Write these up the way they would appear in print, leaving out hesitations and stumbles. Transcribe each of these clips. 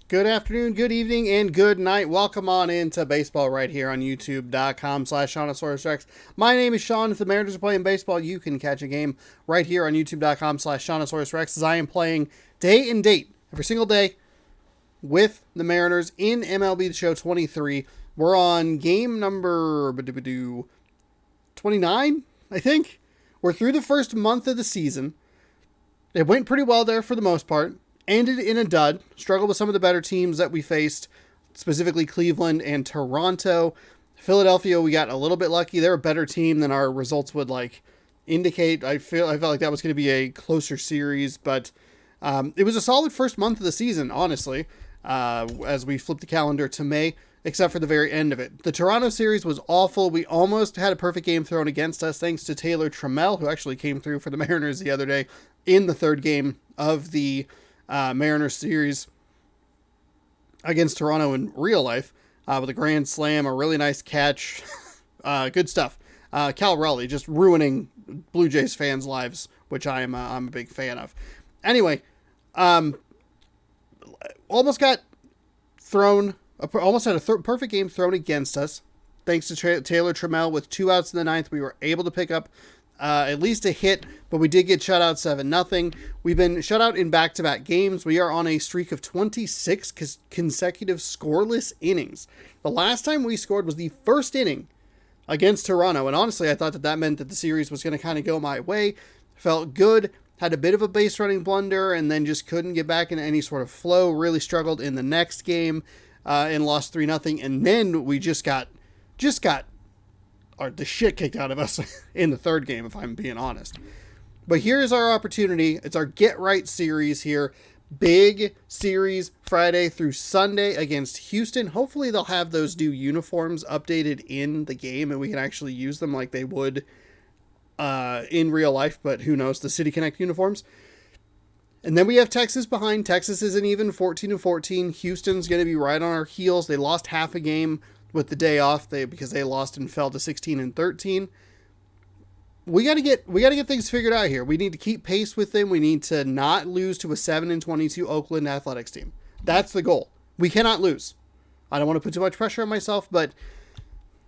Good afternoon, good evening, and good night. Welcome on into baseball right here on youtube.com/SeanSaurusRex. My name is Sean. If the Mariners are playing baseball, you can catch a game right here on youtube.com/SeanSaurusRex as I am playing day and date every single day with the Mariners in MLB The Show 23. We're on game number 29, I think. We're through the first month of the season. It went pretty well there for the most part. Ended in a dud. Struggled with some of the better teams that we faced, specifically Cleveland and Toronto. Philadelphia, we got a little bit lucky. They're a better team than our results would indicate. I felt like that was going to be a closer series, but it was a solid first month of the season, honestly, as we flipped the calendar to May, except for the very end of it. The Toronto series was awful. We almost had a perfect game thrown against us, thanks to Taylor Trammell, who actually came through for the Mariners the other day in the third game of the Mariners series against Toronto in real life, with a grand slam, a really nice catch. Good stuff. Cal Raleigh just ruining Blue Jays fans' lives, which I'm a big fan of. Anyway, almost got thrown, almost had a perfect game thrown against us. Thanks to Taylor Trammell with 2 outs in the ninth, we were able to pick up at least a hit, but we did get shut out 7-0. We've been shut out in back-to-back games. We are on a streak of 26 consecutive scoreless innings. The last time we scored was the first inning against Toronto, and honestly, I thought that meant that the series was going to kind of go my way. Felt good, had a bit of a base running blunder, and then just couldn't get back into any sort of flow. Really struggled in the next game and lost 3-0, and then we just got the shit kicked out of us in the third game, if I'm being honest. But here's our opportunity. It's our get right series here. Big series Friday through Sunday against Houston. Hopefully they'll have those new uniforms updated in the game and we can actually use them like they would in real life, but who knows, the City Connect uniforms. And then we have Texas behind. Texas isn't even 14-14. Houston's going to be right on our heels. They lost half a game with the day off because they lost and fell to 16-13. We got to get things figured out here. We need to keep pace with them. We need to not lose to a 7-22 Oakland Athletics team. That's the goal. We cannot lose. I don't want to put too much pressure on myself, but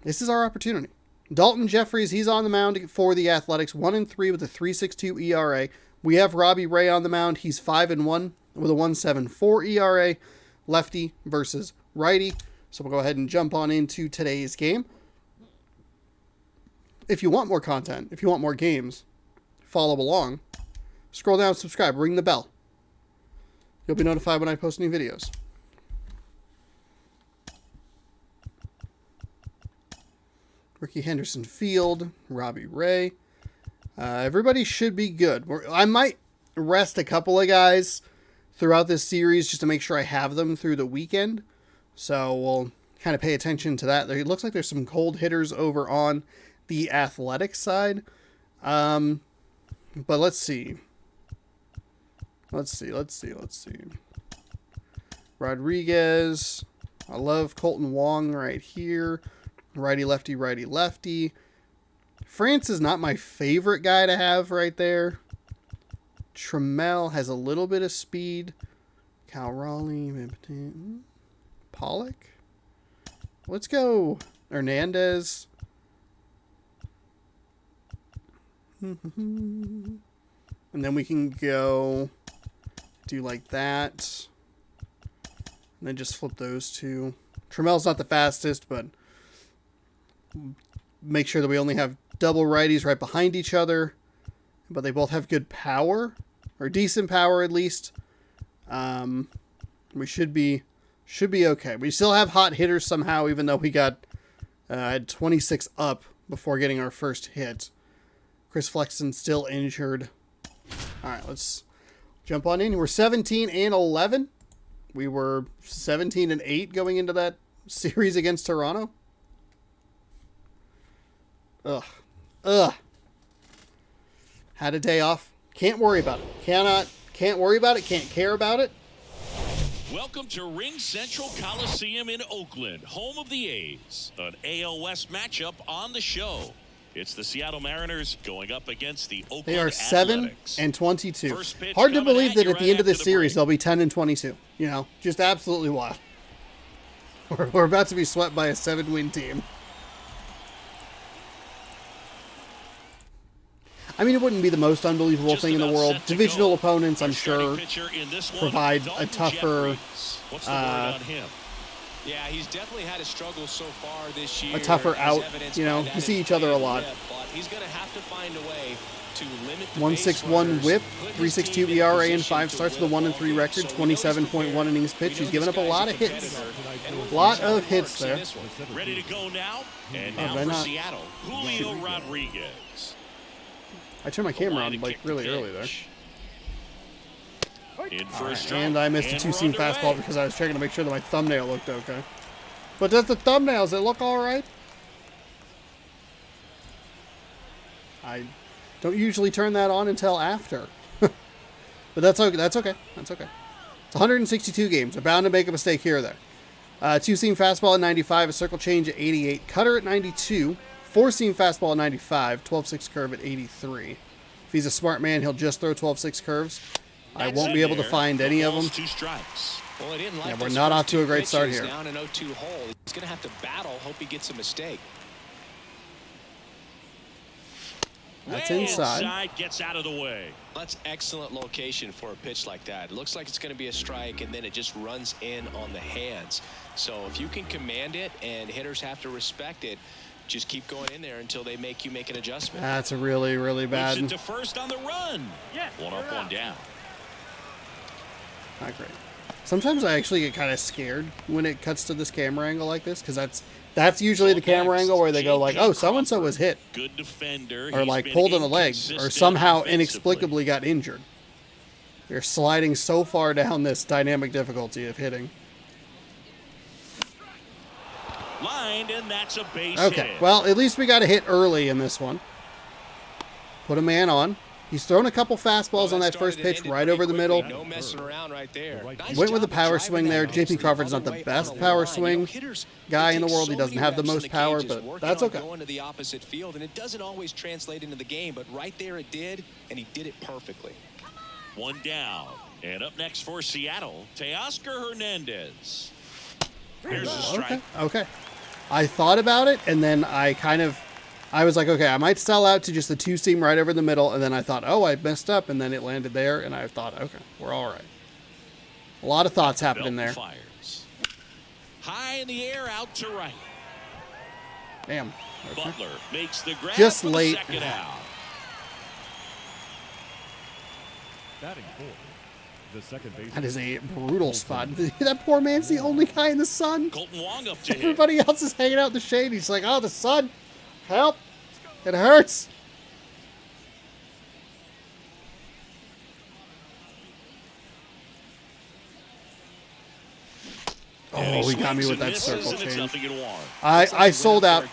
this is our opportunity. Dalton Jeffries, he's on the mound for the Athletics, 1-3 with a 3.62 ERA. We have Robbie Ray on the mound. He's 5-1 with a 1.74 ERA. Lefty versus righty. So we'll go ahead and jump on into today's game. If you want more content, if you want more games, follow along. Scroll down, subscribe, ring the bell. You'll be notified when I post new videos. Ricky Henderson Field, Robbie Ray. Everybody should be good. I might rest a couple of guys throughout this series just to make sure I have them through the weekend. So we'll kind of pay attention to that. It looks like there's some cold hitters over on the Athletic side. But let's see. Let's see. Rodriguez. I love Colton Wong right here. Righty, lefty, righty, lefty. France is not my favorite guy to have right there. Trammell has a little bit of speed. Cal Raleigh. Pollock. Let's go Hernandez. And then we can go do like that. And then just flip those two. Trammell's not the fastest, but make sure that we only have double righties right behind each other. But they both have good power, or decent power at least. We should be okay. We still have hot hitters somehow, even though we got had 26 up before getting our first hit. Chris Flexen's still injured. All right, let's jump on in. We're 17-11. We were 17-8 going into that series against Toronto. Ugh. Had a day off. Can't worry about it. Can't worry about it. Can't care about it. Welcome to Ring Central Coliseum in Oakland, home of the A's. An AL West matchup on the show. It's the Seattle Mariners going up against the Oakland They are Athletics. 7-22. Hard to believe that at the end of this series they'll be 10-22. You know, just absolutely wild. We're about to be swept by a 7-win team. I mean, it wouldn't be the most unbelievable thing in the world. Divisional opponents, I'm sure, provide a tougher, yeah, he's definitely had a struggle so far this year. a tougher out. You know, you see each other a lot. He's going to have to find a way to limit the 1.61 WHIP, 3.62 ERA, and 5 starts with a 1-3 record, 27.1 innings pitched. He's given up a lot of hits. A lot of hits there. Ready to go now, and now for Seattle, Julio Rodriguez. I turned my camera on like really early there. And I missed a two-seam fastball because I was checking to make sure that my thumbnail looked okay. But does the thumbnail, does it look all right? I don't usually turn that on until after. But that's okay. That's okay. That's okay. It's 162 games. They're bound to make a mistake here or there. Two-seam fastball at 95, a circle change at 88, cutter at 92, four-seam fastball at 95, 12-6 curve at 83. If he's a smart man, he'll just throw 12-6 curves. I won't be able to find any of them. 2 strikes. Well, I didn't like yeah, we're not off to a great start here. Down an 0-2 hole. He's going to have to battle, hope he gets a mistake. That's inside. Inside gets out of the way. That's excellent location for a pitch like that. It looks like it's going to be a strike, and then it just runs in on the hands. So if you can command it and hitters have to respect it, just keep going in there until they make you make an adjustment. That's a really, really bad. Moves it to first on the run. Yeah, one up, one down. Not great. Sometimes I actually get kind of scared when it cuts to this camera angle like this, because that's usually the camera angle where they go like, oh, so-and-so was hit. Good defender. Or like pulled on a leg, or somehow inexplicably got injured. You're sliding so far down this dynamic difficulty of hitting. Lined, and that's a base okay, hit. well, at least we got a hit early in this one. Put a man on. He's thrown a couple fastballs on that first pitch right over the middle. No messing around right there. Went with a power swing there. JP Crawford's not the best power swing guy in the world. He doesn't have the most power, but that's okay. Going to the opposite field, and it doesn't always translate into the game, but right there it did, and he did it perfectly. One down. And up next for Seattle, Teoscar Hernandez. Here's the strike. Okay. I thought about it, and then I was like, okay, I might sell out to just the two-seam right over the middle, and then I thought, oh, I messed up, and then it landed there, and I thought, okay, we're all right. A lot of thoughts happening there. Fires. High in the air, out to right. Damn. Okay. Butler makes the grab just for late. The second out. Batting fourth, the second base. That is a brutal spot. That poor man's the only guy in the sun. Colton Wong up to hit. Everybody else is hanging out in the shade. He's like, oh, the sun. Help. It hurts. Oh, he got me with that circle change. I sold out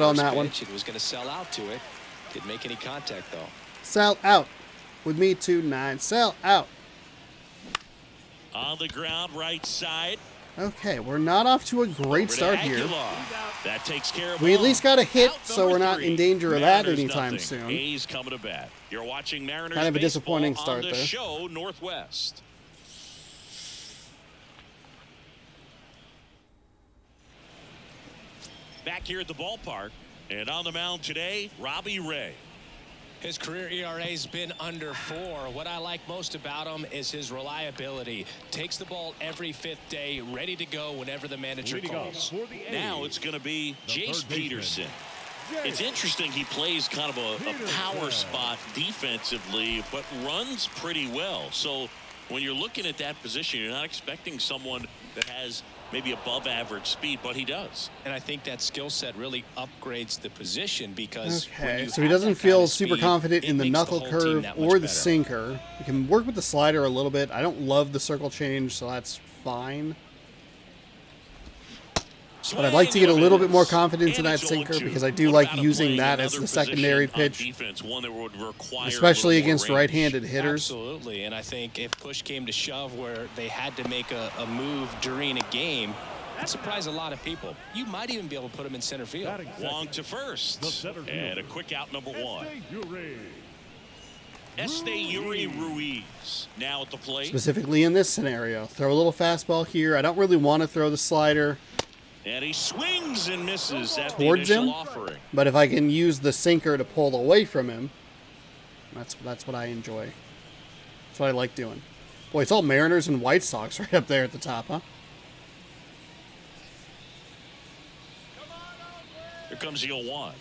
on that one. It was going to sell out to it. Didn't make any contact, though. Sell out. With me, 2-9. Sell out. On the ground, right side. Okay, we're not off to a great start here. That takes care of we at least got a hit, so we're not in danger of that anytime soon. A's coming to bat. You're watching Mariners kind of a disappointing start on the there. Show Northwest. Back here at the ballpark, and on the mound today, Robbie Ray. His career ERA's been under 4. What I like most about him is his reliability. Takes the ball every 5th day, ready to go whenever the manager calls. Now it's going to be Jace Peterson. It's interesting, he plays kind of a power spot defensively, but runs pretty well. So when you're looking at that position, you're not expecting someone that has maybe above average speed, but he does. And I think that skill set really upgrades the position because so he doesn't feel super confident in the knuckle curve or the sinker. He can work with the slider a little bit. I don't love the circle change, so that's fine. But I'd like to get a little bit more confidence in that sinker because I do like using that as the secondary pitch, especially against right-handed hitters. Absolutely, and I think if push came to shove where they had to make a move during a game, It surprised a lot of people. You might even be able to put him in center field. Long to first. And a quick out, number 1. Yuri Ruiz now at the plate. Specifically in this scenario. Throw a little fastball here. I don't really want to throw the slider And he swings and misses at towards the initial him. offering. But if I can use the sinker to pull away from him, that's what I enjoy. That's what I like doing. Boy, it's all Mariners and White Sox right up there at the top, huh? Here comes the 0-1.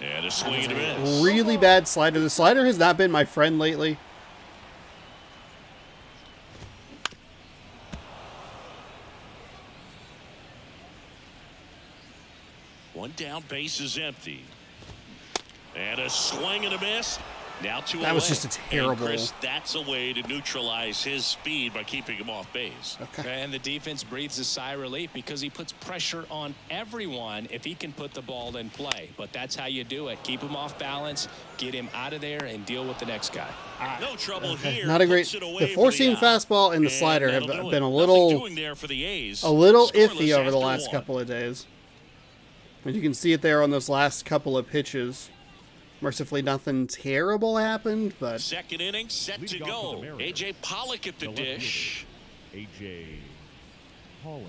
And a swing and a miss. Really bad slider. The slider has not been my friend lately. One down, base is empty. And a swing and a miss. Now 2 That was away. just a terrible. And Chris, that's a way to neutralize his speed by keeping him off base. Okay. And the defense breathes a sigh of relief because he puts pressure on everyone if he can put the ball in play. But that's how you do it. Keep him off balance, get him out of there, and deal with the next guy. No trouble here. Not a great. Puts it away The for four-seam out. fastball and the And slider have that'll do been it. a Nothing little doing there for the A's. iffy Scoreless over the after last 1. couple of days. And you can see it there on those last couple of pitches. Mercifully, nothing terrible happened, but Second inning set to Leading off go. for the Mariners, A.J. Pollock at the left fielder, dish. A.J. Pollock.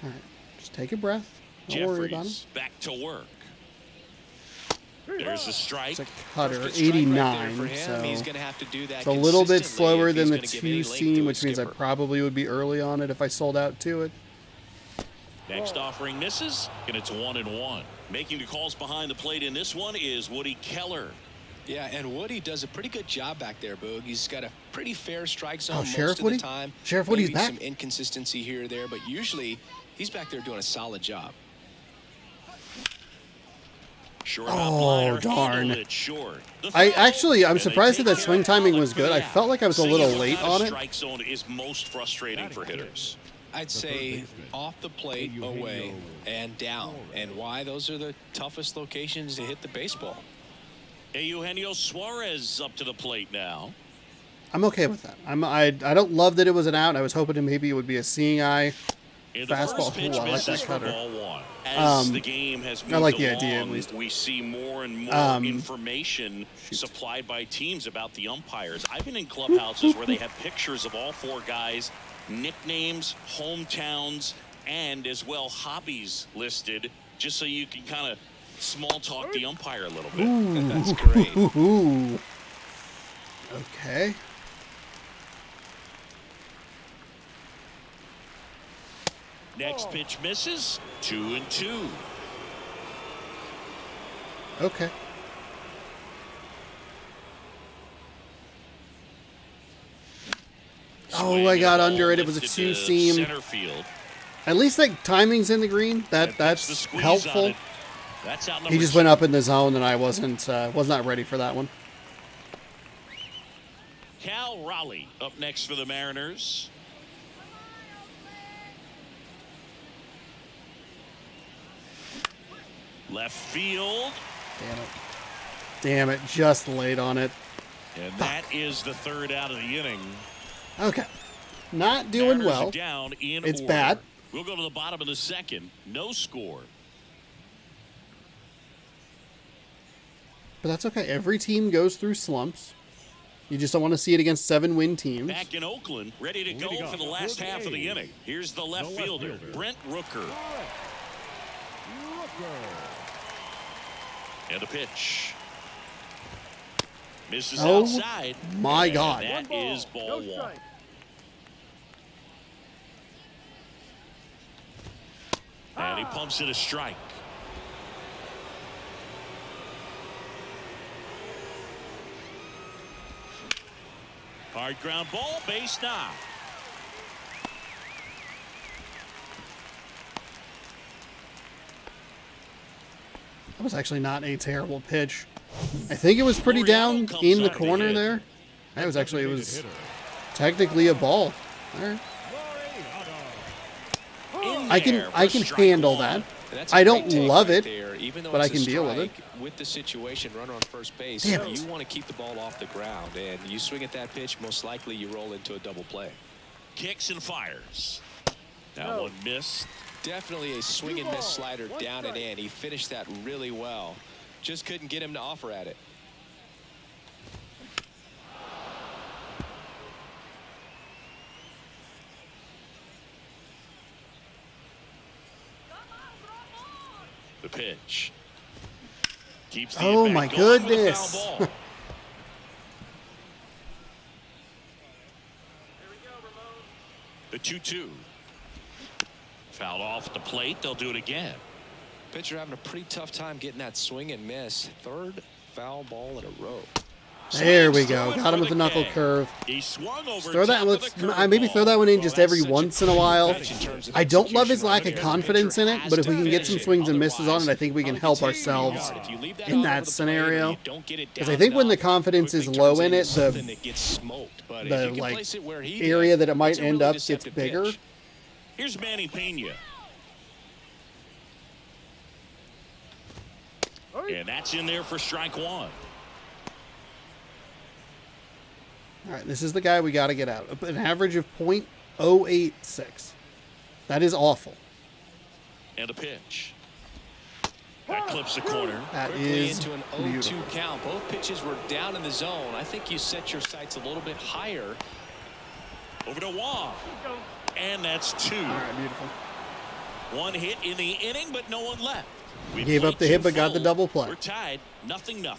all right, just take a breath. Don't worry about him. Jeffries back to work. There's a strike. It's a cutter, First strike right there 89, for him. so He's going to have to do that it's a little bit consistently slower if than the he's gonna give any length to two-seam, his which means I skipper. probably would be early on it if I sold out to it. Next offering misses, and it's 1-1. Making the calls behind the plate in this one is Woody Keller. Yeah, and Woody does a pretty good job back there, Boog. He's got a pretty fair strike zone Oh, most Sheriff of Woody? the time. Sheriff Woody's Maybe back? some inconsistency here or there, but usually he's back there doing a solid job. Short Oh, hop liner, darn. handled it short. The I'm throw, surprised that and they that take swing care of timing Pollock was for good. the I out. felt like I was a Seeing little what late kind of on it. Strike zone is most frustrating for hitters. I'd say off the plate, away, and down. And why? Those are the toughest locations to hit the baseball. Eugenio Suarez up to the plate now. I'm okay with that. I don't love that it was an out. I was hoping maybe it would be a seeing eye. And the Fastball. first pitch Ooh, I like misses that for cutter. ball 1. As the game has moved like the along, idea, at least. we see more and more information supplied by teams about the umpires. I've been in clubhouses where they have pictures of all 4 guys, nicknames, hometowns, and as well hobbies listed, just so you can kind of small talk the umpire a little bit. That's great. Ooh. Okay. Next pitch misses. 2-2. Okay. Oh, I got under it. It was a Lifted to two-seam. Center field. At least like timing's in the green. And That's puts the squeeze helpful. on it. That's out He number just 2. went up in the zone, and I was not ready for that one. Cal Raleigh up next for the Mariners. Left field. Damn it. Damn it. Just late on it. And that is the 3rd out of the inning. Okay. Not doing Mariners well. are down in It's order. bad. We'll go to the bottom of the 2nd. No score. But that's okay. Every team goes through slumps. You just don't want to see it against 7-win teams. Back in Oakland, ready to go Leading for the off last for the half of the A's, inning. Here's the left fielder, Brent Rooker. And a pitch. Misses Oh, outside. my And God. That is ball 1. And he pumps it a strike. Hard ground ball, base knock. That was actually not a terrible pitch. I think it was pretty down in the corner there. That was actually, it was technically a ball. All right. In I there can for strike handle 1. that. That's a I great don't take love right it. there. even though but I it's can a deal with it. strike, with the situation, runner on first base, Damn it. you want to keep the ball off the ground, and you swing at that pitch, most likely you roll into a double play. Kicks and fires. That one missed. Definitely a swing and miss slider down and in. He finished that really well. Just couldn't get him to offer at it. The pitch. Keeps the Oh at-bat my going with a goodness. foul ball. The 2-2. Fouled off the plate. They'll do it again. Pitcher having a pretty tough time getting that swing and miss. Third foul ball in a row. There we go. Got him with the knuckle curve. He swung over Throw that. top of Let's the maybe throw that one in just every That's such a once in a while. pitch in terms of I don't love his execution lack right of there. confidence in it, but if we can get some swings and misses on it, I think we can help Probably continue ourselves hard. If you leave that in out that over the scenario. plate, you don't get it Because I down think when the enough, confidence is quickly low turns in into it, something that gets smoked. But if the you can like place it where he area did, that it might it's a end really up gets deceptive bigger. pitch. Here's Manny Pena. And that's in there for strike one. All right, this is the guy we got to get out. An average of .086. That is awful. And a pitch. That clips the corner. That Quickly is into an beautiful. 0-2 count. Both pitches were down in the zone. I think you set your sights a little bit higher. Over to Wong. And that's two. All right, beautiful. One hit in the inning, but no one left. We Gave up played the hit, two but got the full. double play. We're tied, 0-0.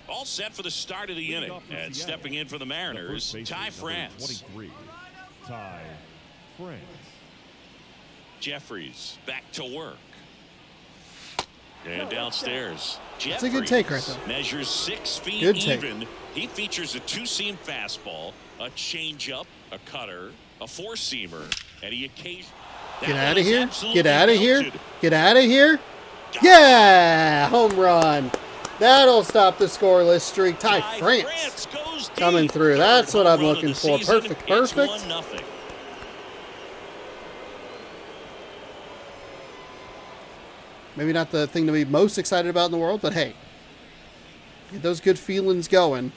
All set for the start of the inning. And stepping in for the Mariners, Ty France. 23. Ty France. Jeffries back to work. And downstairs. That's a good take right there. Measures 6 feet Good take. even. He features a two-seam fastball, a changeup, a cutter, a four-seamer, and he occasionally. Get out of here. Get out of here. Get out of here. Got Yeah! Home run. That'll stop the scoreless streak. Ty France goes deep. coming through. That's what Third I'm home run looking of the for. season. Perfect, It's perfect. 1-0. Maybe not the thing to be most excited about in the world, but hey, get those good feelings going.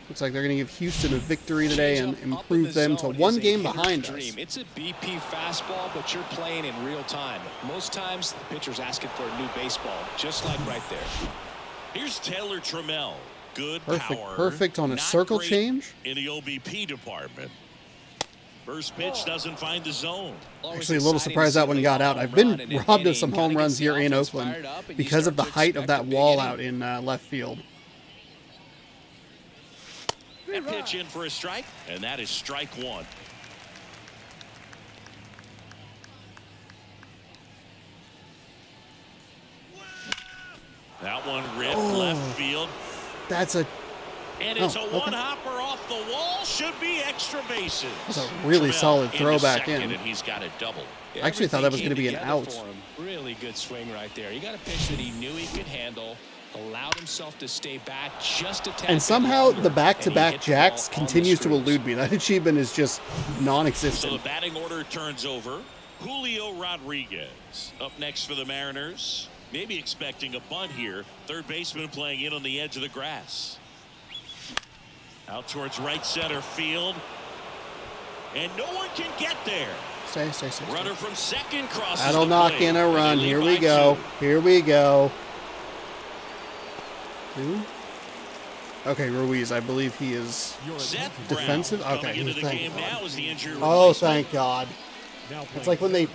Looks like they're going to give Houston a victory today and Changeup up in improve the them to zone one is a game hitter's behind us. dream. It's a BP fastball, but you're playing in real time. Most times, the pitcher's asking for a new baseball, just like right there. Here's Taylor Trammell. Good Perfect, power. perfect on a Not circle great change. in the OBP department. First pitch doesn't find the zone. Actually, a little surprised that one got out. I've been robbed of some home runs here in Oakland because of the height of that wall out in left field. That pitch in for a strike, and that is strike one. That one ripped left field. That's a And it's Oh, a okay. one-hopper off the wall. Should be extra bases. That's a really Trammell solid into throwback second, in. And he's got a double. I actually thought that was Everything gonna be an came out. together for him. Really good swing right there. He got a pitch that he knew he could handle, allowed himself to stay back just a tad. and somehow bit longer, the and back-to-back he hit the jacks ball on the continues to screws. elude me. That achievement is just So the non-existent. batting order turns over. Julio Rodriguez up next for the Mariners. Maybe expecting a bunt here. Third baseman playing in on the edge of the grass. Out towards right center field. And no one can get there. Stay. Runner from second crosses That'll the knock plate. in a And they run. lead Here by we go. 2. Here we go. Who? Okay, Ruiz. I believe he is. Seth Defensive? Brown Okay, coming into the thank game God. now as the injury Oh, replacement. thank God. Now It's like when they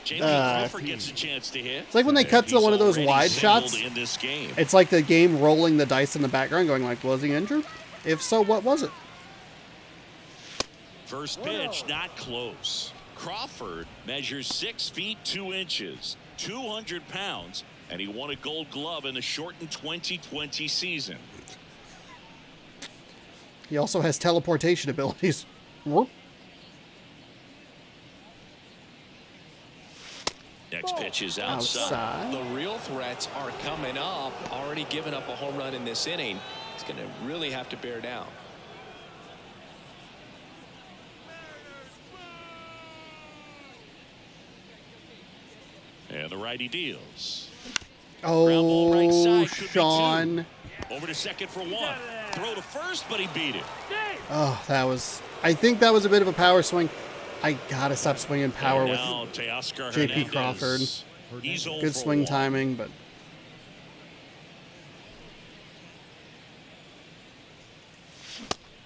Jamie Crawford gets a chance to hit. it's like when they cut to He's one of those already wide singled shots. in this game. It's like the game rolling the dice in the background, going like, "Was he injured? If so, what was it?" First pitch, not close. Crawford measures 6 feet 2 inches, 200 pounds, and he won a Gold Glove in the shortened 2020 season. He also has teleportation abilities. Whoop. Next pitch catches outside. The real threats are coming up. Already given up a home run in this inning. He's going to really have to bear down. And the righty deals. Oh, right side, Sean. Over to second for one. Throw to first, but he beat it. Oh, I think that was a bit of a power swing. I gotta stop swinging power with J.P. Crawford. Good swing timing, but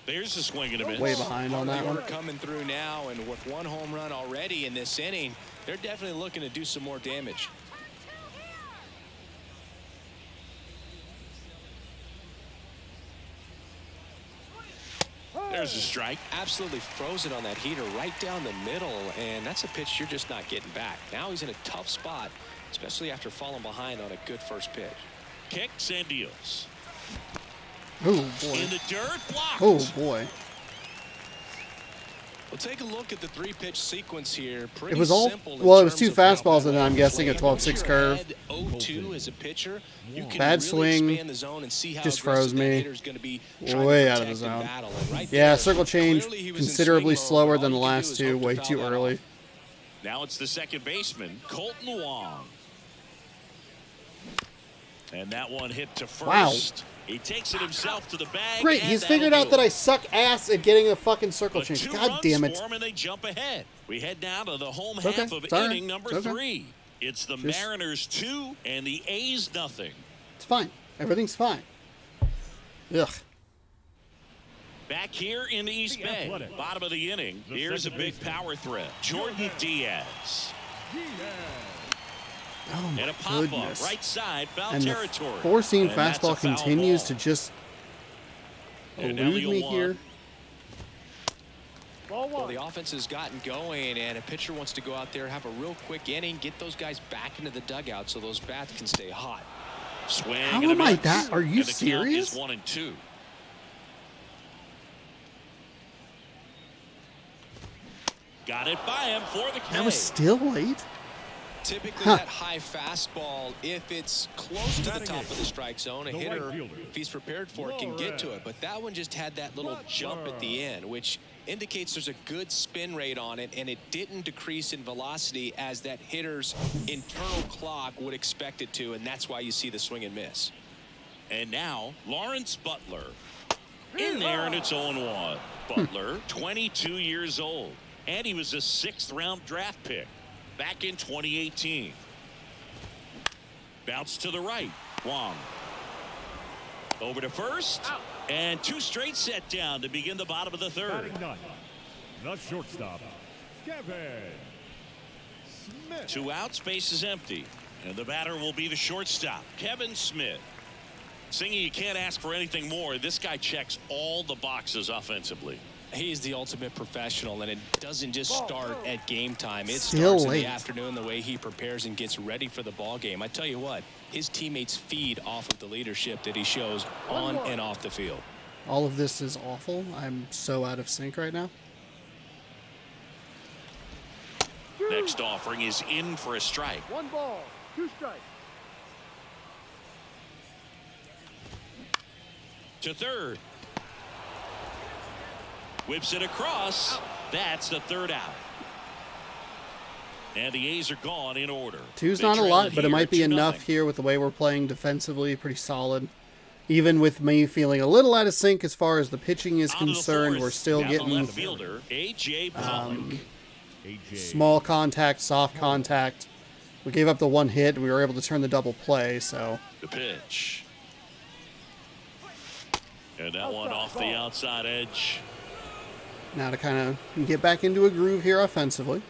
there's a swing and a miss. Way behind on that one. Coming through now, and with one home run already in this inning, they're definitely looking to do some more damage. There's a strike. Absolutely frozen on that heater right down the middle, and that's a pitch you're just not getting back. Now he's in a tough spot, especially after falling behind on a good first pitch. Kicks and deals. oh boy. In the dirt, blocked. Oh boy. Well, take a look at the three-pitch sequence here. It was all, well, it was two fastballs, and then I'm guessing a 12-6 curve. 0-2 as a pitcher, you can Bad really swing. expand the zone and see how Just froze me. Way out of the zone. Yeah, circle change considerably slower than the last two. Way too early. Now it's the second baseman, Colton Wong. And that one hit to first. Wow. He takes it himself to the bag. Great, he's figured out that I suck ass at getting a fucking circle The change. 2 God runs damn it. for 'em and they jump ahead. We head now to the home Okay, half of it's all right. inning number It's okay. 3. It's the Mariners 2 and the A's nothing. It's fine. Everything's fine. Ugh. Back here in the East Bay, bottom of the inning, here's a big power threat. Jordan Diaz. Oh my And a pop goodness. up right side, foul And the territory. four-seam And that's a fastball foul continues ball. to just And now elude the me 0-1. here. Well, the offense has gotten going, and a pitcher wants to go out there, have a real quick inning, get those guys back into the dugout so those bats can stay hot. Swing. How and a am I miss. that? Are you And the count serious? is 1-2. Got it by him for the K. That was still late. Typically, Huh. that high fastball, if it's close to the top of the strike zone, a The hitter, right fielder. if he's prepared for it, can get to it. But that one just had that little jump at the end, which indicates there's a good spin rate on it, and it didn't decrease in velocity as that hitter's internal clock would expect it to, and that's why you see the swing and miss. And now, Lawrence Butler. In there, and it's 0-1. Butler, 22 years old. And he was a 6th-round draft pick back in 2018. Bounce to the right. Wong. Over to first. And 2 straight set down to begin the bottom of the 3rd. Batting ninth, the shortstop, Kevin Smith. 2 out, space is empty. And the batter will be the shortstop, Kevin Smith. Singy, you can't ask for anything more. This guy checks all the boxes offensively. He's the ultimate professional, and it doesn't just start at game time. It Still starts in late. the afternoon, the way he prepares and gets ready for the ball game. I tell you what, his teammates feed off of the leadership that he shows on and off the field. All of this is awful. I'm so out of sync right now. Next offering is in for a strike. 1 ball, 2 strikes. To third. Whips it across. That's the 3rd out. And the A's are gone in order. 2's They not a trail lot, but it here might be 2-0. enough here with the way we're playing defensively. Pretty solid. Even with me feeling a little out of sync as far as the pitching is On to the concerned, 4th. we're still Down the getting left fielder, A.J. Pollock. AJ. small contact, soft contact. We gave up the 1 hit. We were able to turn the double play, so The pitch. And that one off the outside edge. now to kind of get back into a groove here offensively.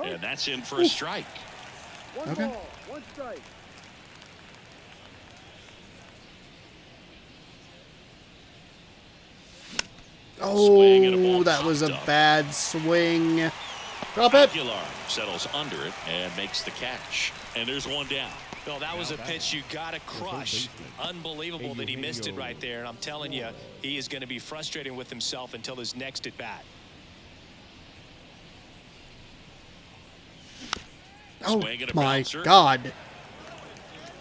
And that's in for a strike. 1 Okay. ball, 1 strike. Swing and a ball Oh, that was a popped up. bad swing. Drop it. Aguilar settles under it and makes the catch. And there's 1 down. Well, that was a pitch you got to crush. Unbelievable that he missed it right there. And I'm telling you, he is going to be frustrated with himself until his next at bat. Swing and a My bouncer. God.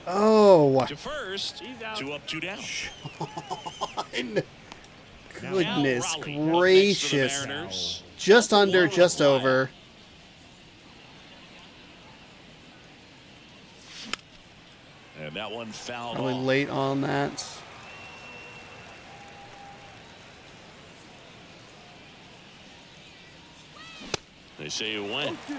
Oh. To first, 2 up, 2 down. Goodness Now Raleigh up next to the gracious. Mariners. Just under, One just fly. over. And that one fouled Probably off. late on that. They say you win. 2.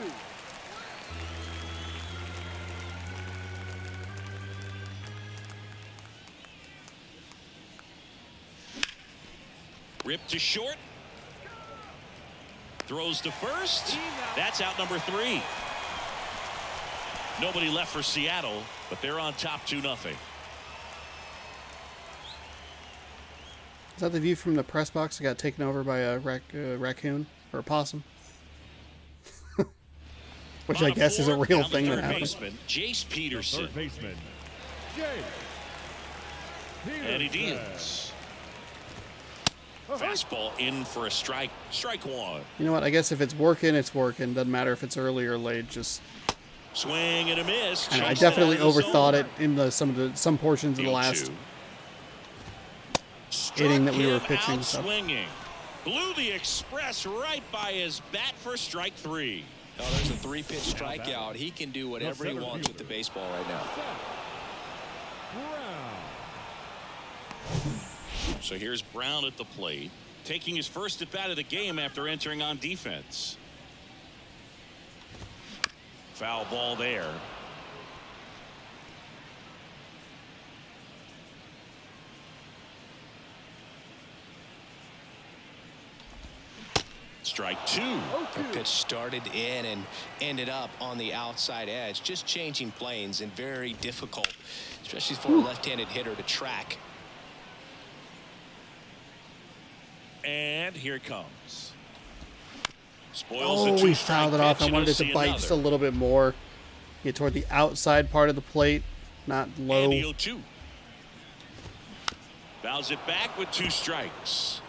Ripped to short. Throws to first. That's out number 3. Nobody left for Seattle, but they're on top 2-0. Is that the view from the press box that got taken over by a raccoon or a possum? Which I guess is a real thing that happens. Jace Peterson. Third baseman, Jay Eddie Peterson. Diaz. Fastball in for a strike. Strike 1. You know what? I guess if it's working, it's working. Doesn't matter if it's early or late. Just Swing and a miss. I know, I Chased it definitely out of the overthought zone. it in some portions of the Field last 2. inning that we were Struck him pitching. out So swinging. Blew the express right by his bat for strike 3. Oh, there's a 3-pitch strikeout. He can do whatever he center wants with the fielder. baseball right now. Brown. So here's Brown at the plate, taking his first at bat of the game after entering on defense. Foul ball there. Strike 2. The pitch started in and ended up on the outside edge, just changing planes, and very difficult, especially for a left-handed hitter to track. And here it comes. Spoils oh, the we 2-strike fouled it off. pitch, I and wanted he'll it to see bite another. just a little bit more. Get toward the outside part of the plate, not low. And the 0-2. Fouls it back with 2 strikes.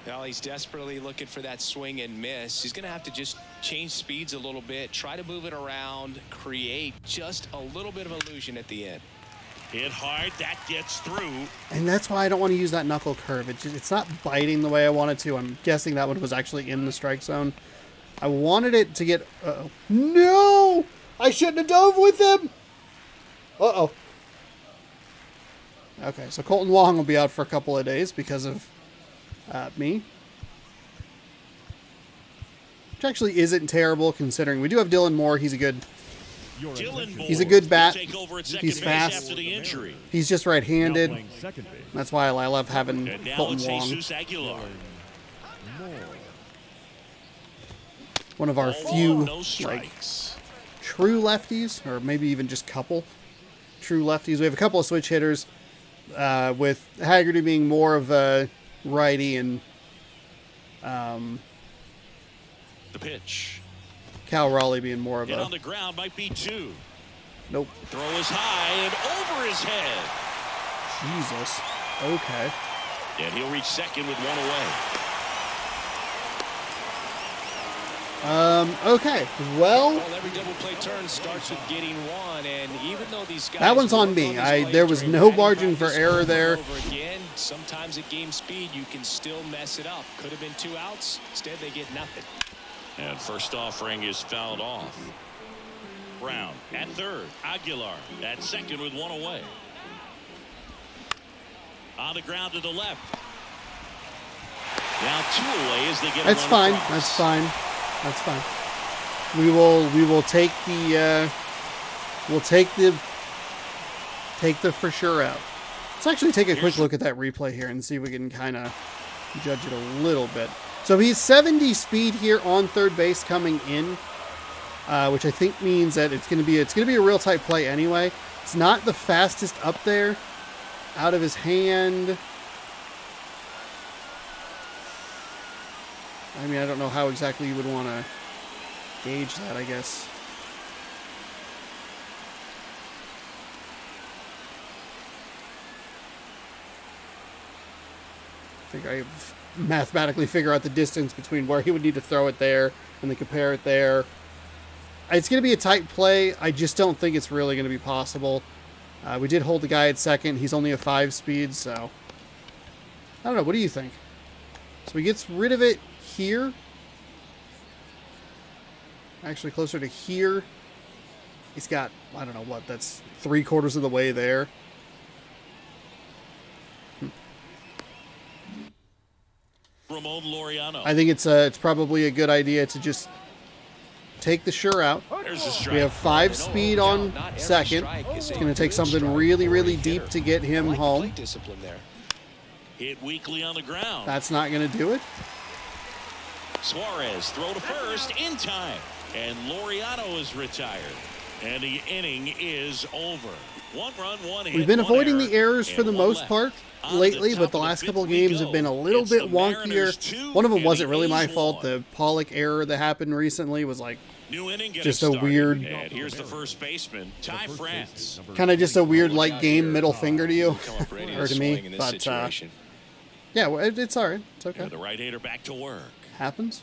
Well, he's desperately looking for that swing and miss. He's going to have to just change speeds a little bit, try to move it around, create just a little bit of illusion at the end. Hit hard. That gets through. And that's why I don't want to use that knuckle curve. It's not biting the way I want it to. I'm guessing that one was actually in the strike zone. I wanted it to get... Uh-oh. No! I shouldn't have dove with him! Uh-oh. Okay, so Colton Wong will be out for a couple of days because of me. Which actually isn't terrible considering we do have Dylan Moore. He's a good... Dylan Moore He's a good bat. will take over at second He's base fast. after the injury. He's just Now right-handed. playing second base, That's why I love having And now Colton it's Wong. Jesus Aguilar. Moore. One of our Oh, few no like strikes. true lefties, or maybe even just couple true lefties. We have a couple of switch hitters, with Haggerty being more of a righty and The pitch. Cal Raleigh being more of Hit a on the ground might be 2. nope. Throw is high and over his head. Jesus. Okay. And he'll reach second with 1 away. Okay. Well, Well, every double play turn starts with getting one, and even though these guys that one's on work me. these plays There was during no batting margin for practice error over and there. over again, sometimes at game speed you can still mess it up. Could have been 2 outs. Instead, they get nothing. And first offering is fouled off. Brown at third. Aguilar at second with 1 away. On the ground to the left. Now 2 away as they get a That's run fine. across. That's fine. That's fine. We will take the for sure out. Let's actually take a quick look at that replay here and see if we can kind of judge it a little bit. So he's 70 speed here on third base coming in, which I think means that it's gonna be a real tight play anyway. It's not the fastest up there, out of his hand. I mean, I don't know how exactly you would want to gauge that, I guess. I think I mathematically figure out the distance between where he would need to throw it there and then compare it there. It's going to be a tight play. I just don't think it's really going to be possible. We did hold the guy at second. He's only a 5-speed, so I don't know. What do you think? So he gets rid of it here. Actually, closer to here. He's got, I don't know what, that's 3/4 of the way there. Ramon Laureano. I think it's probably a good idea to just take the sure out. There's a strike. We have 5-speed on second. It's going to take something really, really deep to get him home. Hit weakly on the ground. That's not going to do it. Suarez throw to first in time. And Laureano is retired. And the inning is over. 1 run, 1 hit. We've been 1 avoiding error, the errors for the and 1 most left. part On lately, the but top the of last fifth couple we games go. have been a little It's bit the Mariners wonkier. 2 One of them and wasn't the really my A's fault. 1. The Pollock error that happened recently was like New inning getting just a started. weird, And here's the first baseman, Ty France. kind of just a weird like game middle finger to you, or to me. In this But situation. yeah, well, it's all right. It's okay. And the right-hander back to work. Happens.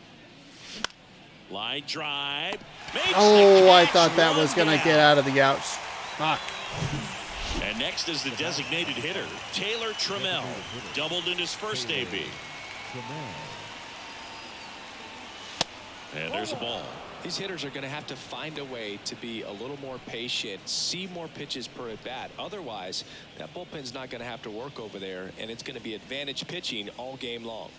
Line drive. Makes Oh, the I catch, thought that run was going to down. get out of the outs. Fuck. And next is the designated hitter, Taylor Trammell. Doubled in his first AB. And there's a ball. These hitters are going to have to find a way to be a little more patient, see more pitches per at bat. Otherwise, that bullpen's not going to have to work over there, and it's going to be advantage pitching all game long.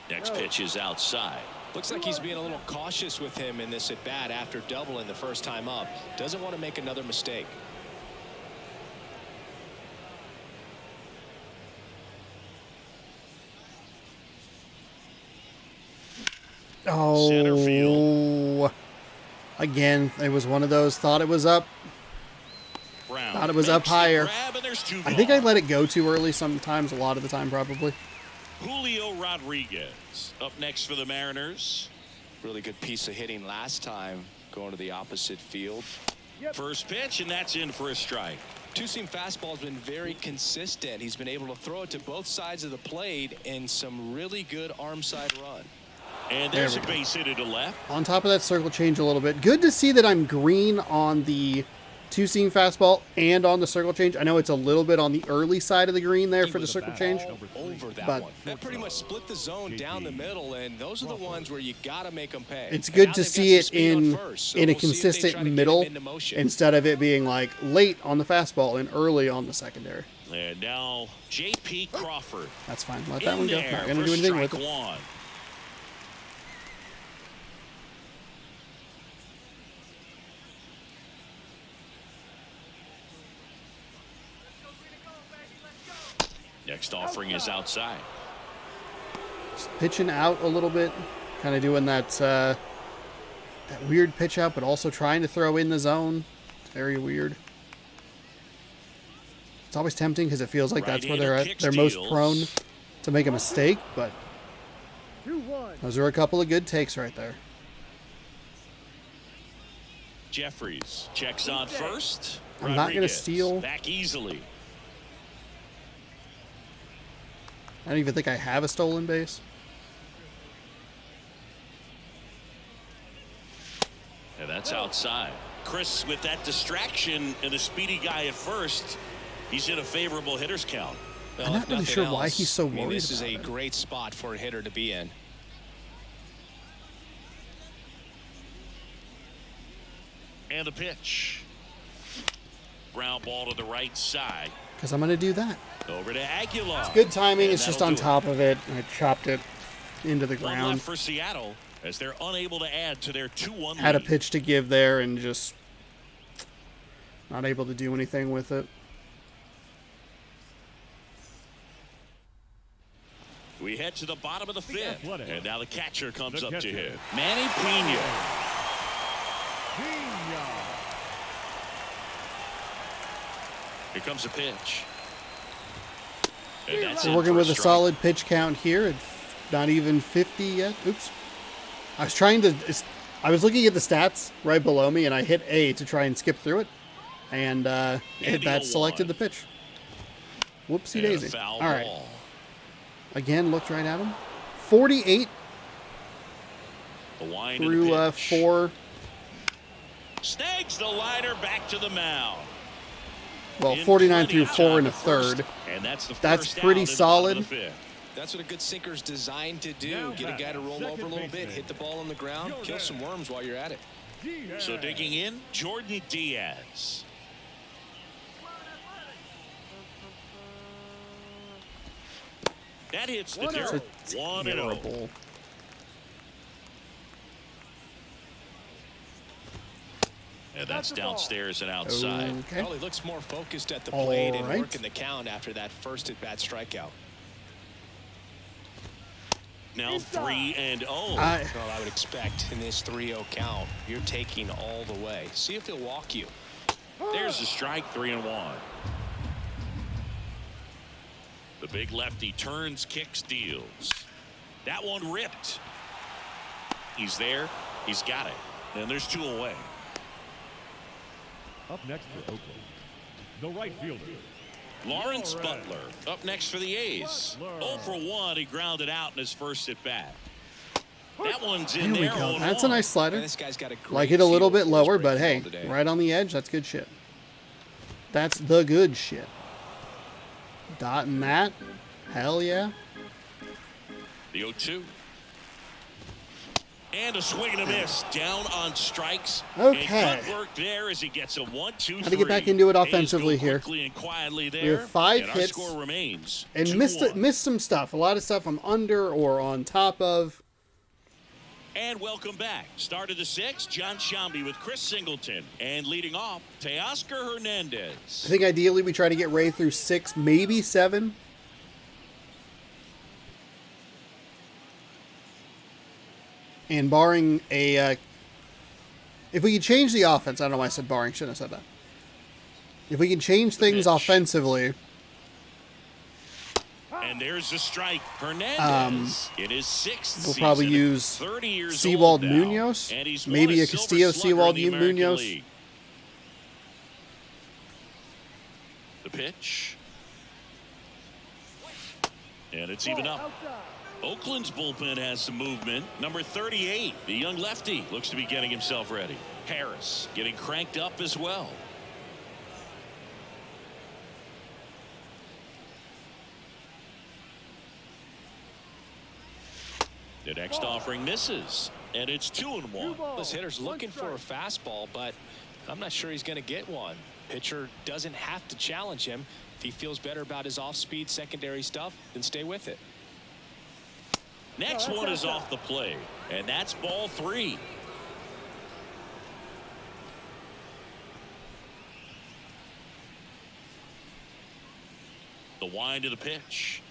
Next pitch is outside. Looks like he's being a little cautious with him in this at bat after doubling the first time up. Doesn't want to make another mistake. Center Oh, field. again, it was one of those. Thought it was up. Brown Thought it was up makes the higher. grab, and there's 2 I think I gone. let it go too early sometimes. A lot of the time, probably. Julio Rodriguez up next for the Mariners. Really good piece of hitting last time, going to the opposite field. First pitch, and that's in for a strike. Two-seam fastball has been very consistent. He's been able to throw it to both sides of the plate in some really good arm side run. And there's a base hit to left. On top of that circle change a little bit. Good to see that I'm green on the two-seam fastball and on the circle change. I know it's a little bit on the early side of the green there for the circle change. Over that But- one. That pretty much split the zone down the middle, and those are the ones where you got to make them pay. It's And good now to they've got see some it speed on in first, so a we'll see if they consistent try to get middle him into motion. instead of it being like late on the fastball and early on the secondary. And now J.P. Crawford. That's fine. Let that in one go. there Not going to for do anything with strike it. 1. Next offering is outside. Just pitching out a little bit. Kind of doing that that weird pitch out, but also trying to throw in the zone. It's very weird. It's always tempting because it feels like that's where they're Right-hander at. They're most kicks, prone deals. to make a mistake, but 2-1. those are a couple of good takes right there. Jeffries checks on first. I'm not gonna Rodriguez steal. back easily. I don't even think I have a stolen base. And that's outside. Chris, with that distraction and a speedy guy at first, he's in a favorable hitter's count. Well, I'm if not really nothing sure why else, he's so I mean, worried this is about a it. great spot for a hitter to be in. And a pitch. Ground ball to the right side. Because I'm going to do that. Over to Aguilar. Good timing. And It's just that'll on do it. top of it. I chopped it into the One ground. left for Seattle as they're unable to add to their 2-1 Had a lead. pitch to give there and just not able to do anything with it. We head to the bottom of the fifth. Athletic. And now the catcher comes The up to catcher. hit. Manny Pena. Pena. Here comes a pitch. And that's We're in working for with a strike. solid pitch count here. It's not even 50 yet. Oops. I was trying to... I was looking at the stats right below me, and I hit A to try and skip through it. And And that the selected 0-1. the pitch. Whoopsie And a daisy. foul All right. ball. Again, looked right at him. 48. The wind through of the pitch. 4. Snags the liner back to the mound. Well, In 49 plenty through of 4 time and a to first, third. And that's the That's first pretty out in the solid. bottom of the 5th. That's what a good sinker's designed to do. Now Get a guy to roll over a little bit, baseman. hit the ball on the ground, kill some worms while you're at it. So digging in, Jordan Diaz. That hits the That's dirt. a 1-0. terrible. And that's downstairs and outside. Okay. Well, he looks more focused at the All plate and right. working the count after that first at-bat strikeout. Now 3-0. Well, I would expect in this 3-0 count, you're taking all the way. See if he'll walk you. There's a strike, 3-1. The big lefty turns, kicks, deals. That one ripped. He's there. He's got it. And there's 2 away. Up next for Oakland, the right fielder. Lawrence Butler up next for the A's. 0 for 1. He grounded out in his first at bat. That one's in There we there. go. 0-1. That's a nice slider. And this guy's got a great Like it a little feel bit for his lower, break but hey, ball today. right on the edge. That's good shit. That's the good shit. Dotting that. Hell yeah. The 0-2. And a swing and a miss. Down on strikes. Okay. And good work there as he gets a 1-2-3. How to get back into it A's offensively go here. Quickly and quietly there. We have 5 and hits. Our score remains And 2-1. missed some stuff. A lot of stuff I'm under or on top of. And welcome back. Start of the 6th, John Shambi with Chris Singleton. And leading off, Teoscar Hernandez. I think ideally we try to get Ray through 6, maybe 7. And barring a... if we could change the offense... I don't know why I said barring. Shouldn't have said that. If we can change things pitch. offensively... And there's the strike. Hernandez in his 6th we'll probably season, use 30 years Seawald old now, Munoz. and he's Maybe won a Silver Castillo Slugger in Seawald the American Munoz. League. The pitch. And it's even up. Oakland's bullpen has some movement. Number 38, the young lefty, looks to be getting himself ready. Harris getting cranked up as well. The next offering misses, and it's 2-1. This hitter's looking for a fastball, but I'm not sure he's going to get one. Pitcher doesn't have to challenge him. If he feels better about his off-speed secondary stuff, then stay with it. Next one is off the plate, and that's ball 3. The wind of the pitch.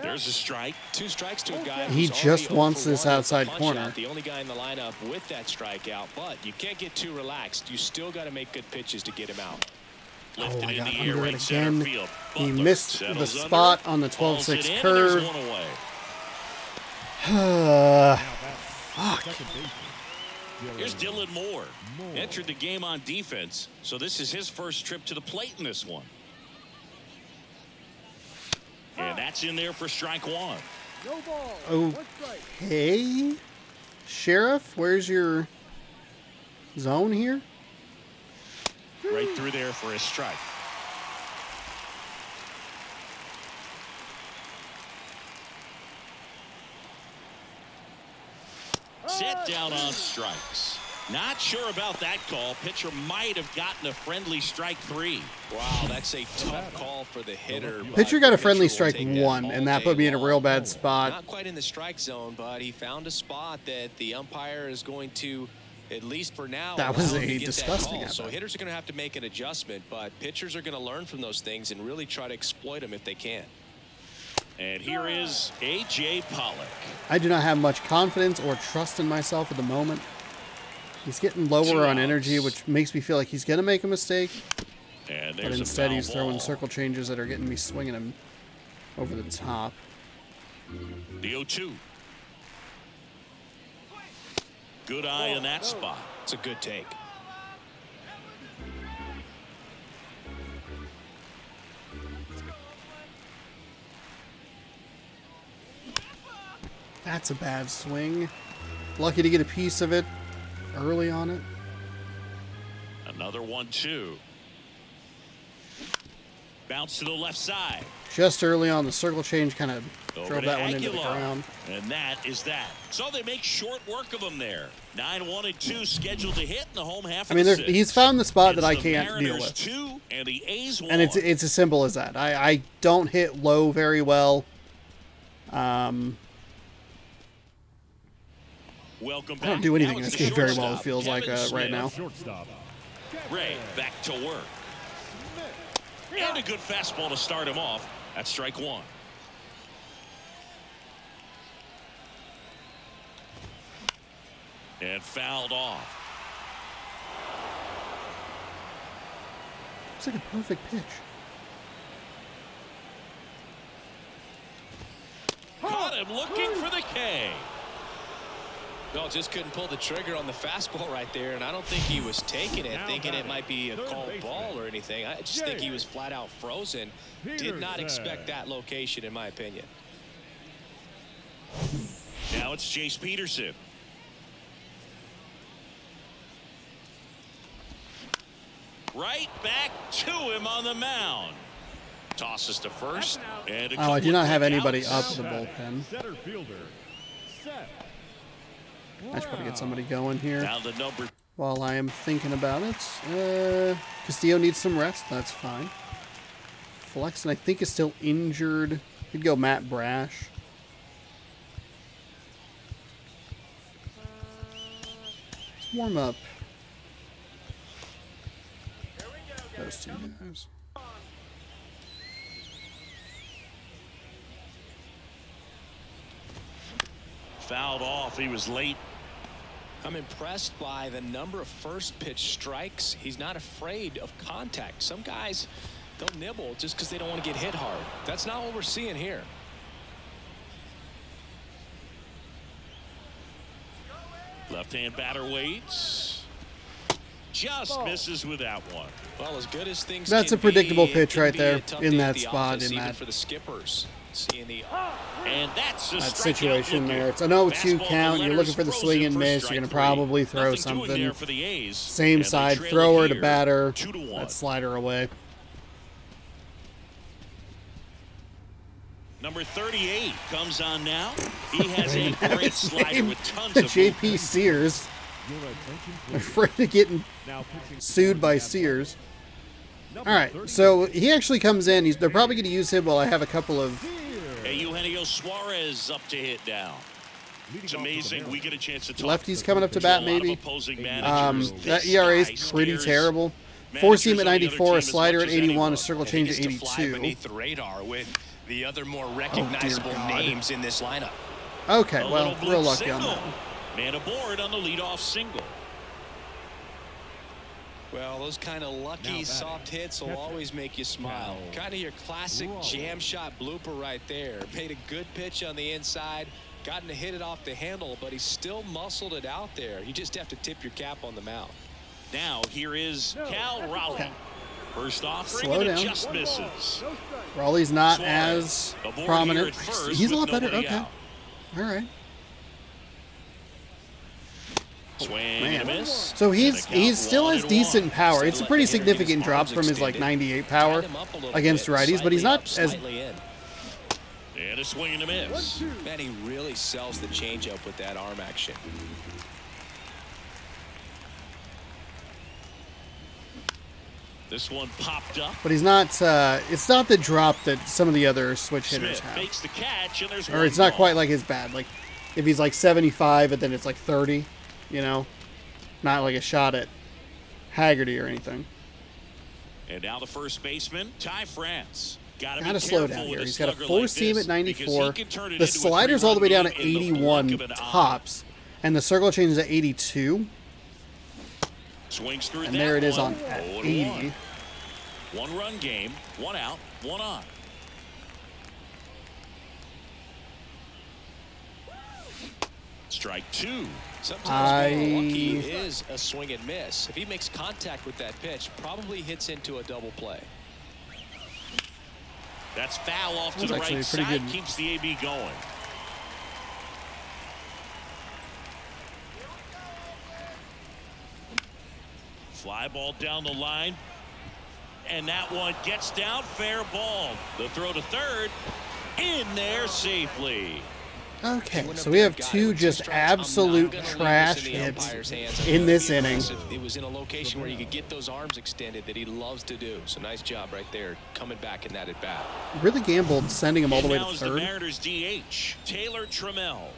There's a strike. 2 strikes to a guy. He who's just already wants 0 for this 1 with a outside punch corner. out, the only guy in the lineup with that strikeout, but you can't get too relaxed. You still got to make good pitches to get him out. Lifted I in got the air, under right it center again. field. He Butler missed the settles under, spot on the hauls it 12-6 in, and curve. there's 1 away. Second baseman. Here's Dylan Moore. Entered the game on defense, so this is his first trip to the plate in this one. And that's in there for strike 1. No ball. 1 strike. Okay. Sheriff, where's your zone here? Right through there for a strike. Set down on strikes. Not sure about that call. Pitcher might have gotten a friendly strike 3. Wow, that's a tough call for the hitter. Pitcher but got a the friendly pitcher will strike take that 1, all and that day put me in a real long. bad spot. Not quite in the strike zone, but he found a spot that the umpire is going to, at least for now, That was allow him a to get that disgusting call. So at-bat. hitters are going to have to make an adjustment, but pitchers are going to learn from those things and really try to exploit them if they can. And here is A.J. Pollock. I do not have much confidence or trust in myself at the moment. He's getting 2 lower on outs. energy, which makes me feel like he's going to make a mistake. And But there's instead, a he's foul throwing ball. circle changes that are getting me swinging him over the top. The 0-2. Good eye in that spot. It's a good take. That's a bad swing. Lucky to get a piece of it early on it. Another 1-2. Bounce to the left side. Just early on, the circle change kind of Over drove to that one into the Aguilar. ground. And that is that. So they make short work of him there. 9-1-2 scheduled to hit in the home half. I mean, of the he's found the spot it's that I the can't deal Mariners with. 2 and the A's 1. And it's as simple as that. I don't hit low very well. Welcome I don't back. do anything Now in it's this the game very well, it shortstop, feels like Kevin right Smith. now. Shortstop. Ray back to work. And a good fastball to start him off. That's strike one. And fouled off. It's like a perfect pitch. Caught him looking for the K. No, just couldn't pull the trigger on the fastball right there, and I don't think he was taking it, thinking it might be a called ball or anything. I just think he was flat out frozen. Did not expect that location, in my opinion. Now it's Chase Peterson. Right back to him on the mound. Tosses to first. And a Oh, I do couple not of have quick anybody outs. up the bullpen. Center fielder. Set. I should probably get somebody going here Now the number. while I am thinking about it. Castillo needs some rest. That's fine. Flexen, I think, is still injured. Could go Matt Brash. Let's warm up those two guys. Fouled off. He was late. I'm impressed by the number of first pitch strikes. He's not afraid of contact. Some guys, they'll nibble just because they don't want to get hit hard. That's not what we're seeing here. Left-hand batter waits. Just misses with that one. Well, as good as things That's can a predictable be, it pitch can right be there a tough in day that at the spot, office, in even that- for the skippers. Seeing the And that's a That strikeout situation looking. there. It's an 0-2 Fastball count. to You're looking for the letters, swing and frozen for miss. You're strike going to three. probably throw Nothing doing something. there for the A's, Same and they side, trail thrower to here, batter. 2-1. That slider away. Number 38 comes on now. He has a great slider with tons of JP movement. Sears. Your attention, I'm please. afraid of getting Now pitching sued by Sears. All right, so he actually comes in. They're probably going to use him while I have a couple of... Hey, Eugenio Suarez up to hit now. It's amazing we get a chance to talk Lefties coming up to bat, to a lot of ERA opposing managers. that This ERA guy is pretty scares terrible. managers Four seam at on the other 94, team a as slider much at as 81, anyone. a circle And he change at gets to fly 82. beneath the radar with the other more dear recognizable God. names in this lineup. Okay, A well, little blue real lucky on single. that one. Man aboard on the leadoff single. Well, those kind of lucky soft hits will always make you smile. Kind of your classic jam shot blooper right there. Made a good pitch on the inside, gotten to hit it off the handle, but he still muscled it out there. You just have to tip your cap on the mound. Now here is Cal Raleigh. First offering Slow and down. it just misses. Raleigh's not Suarez as aboard here prominent. at first He's a with lot better. nobody Okay. out. All right. Swing Man. and a miss. So And he's a count still has 1-1. decent power. It's a Let pretty the hitter get his significant drop arms from his like extended. 98 power Tied him up a little against bit, righties, but he's slightly not up, as slightly in. And a swing and a miss. Man, he really sells the changeup with that arm action. This one popped up. But he's not. It's not the drop that some of the other switch hitters Smith have, makes the catch, and there's or one it's not gone. quite like his bad. Like if he's like 75, and then it's like 30. You know, not like a shot at Haggerty or anything. And now the first baseman, Ty France. Gotta slow down here. He's got a four seam at 94. The The slider's all the way down to 81 tops, and the circle change is at 82. Swings through And that there it is one. on at 0-1. 80. One-run game, one out, one on. Strike two. Sometimes being lucky is a swing and miss. If he makes contact with that pitch, probably hits into a double play. That's foul off to That's the actually right pretty side. good. Keeps the AB going. Fly ball down the line. And that one gets down, fair ball. The throw to third, in there safely. Okay, so we have two just absolute trash hits in this inning. It was in a location where you could get those arms extended that he loves to do. So nice job right there, coming back in that at bat. Really gambled sending him all the way to Now is third. the Mariners DH, Taylor Trammell.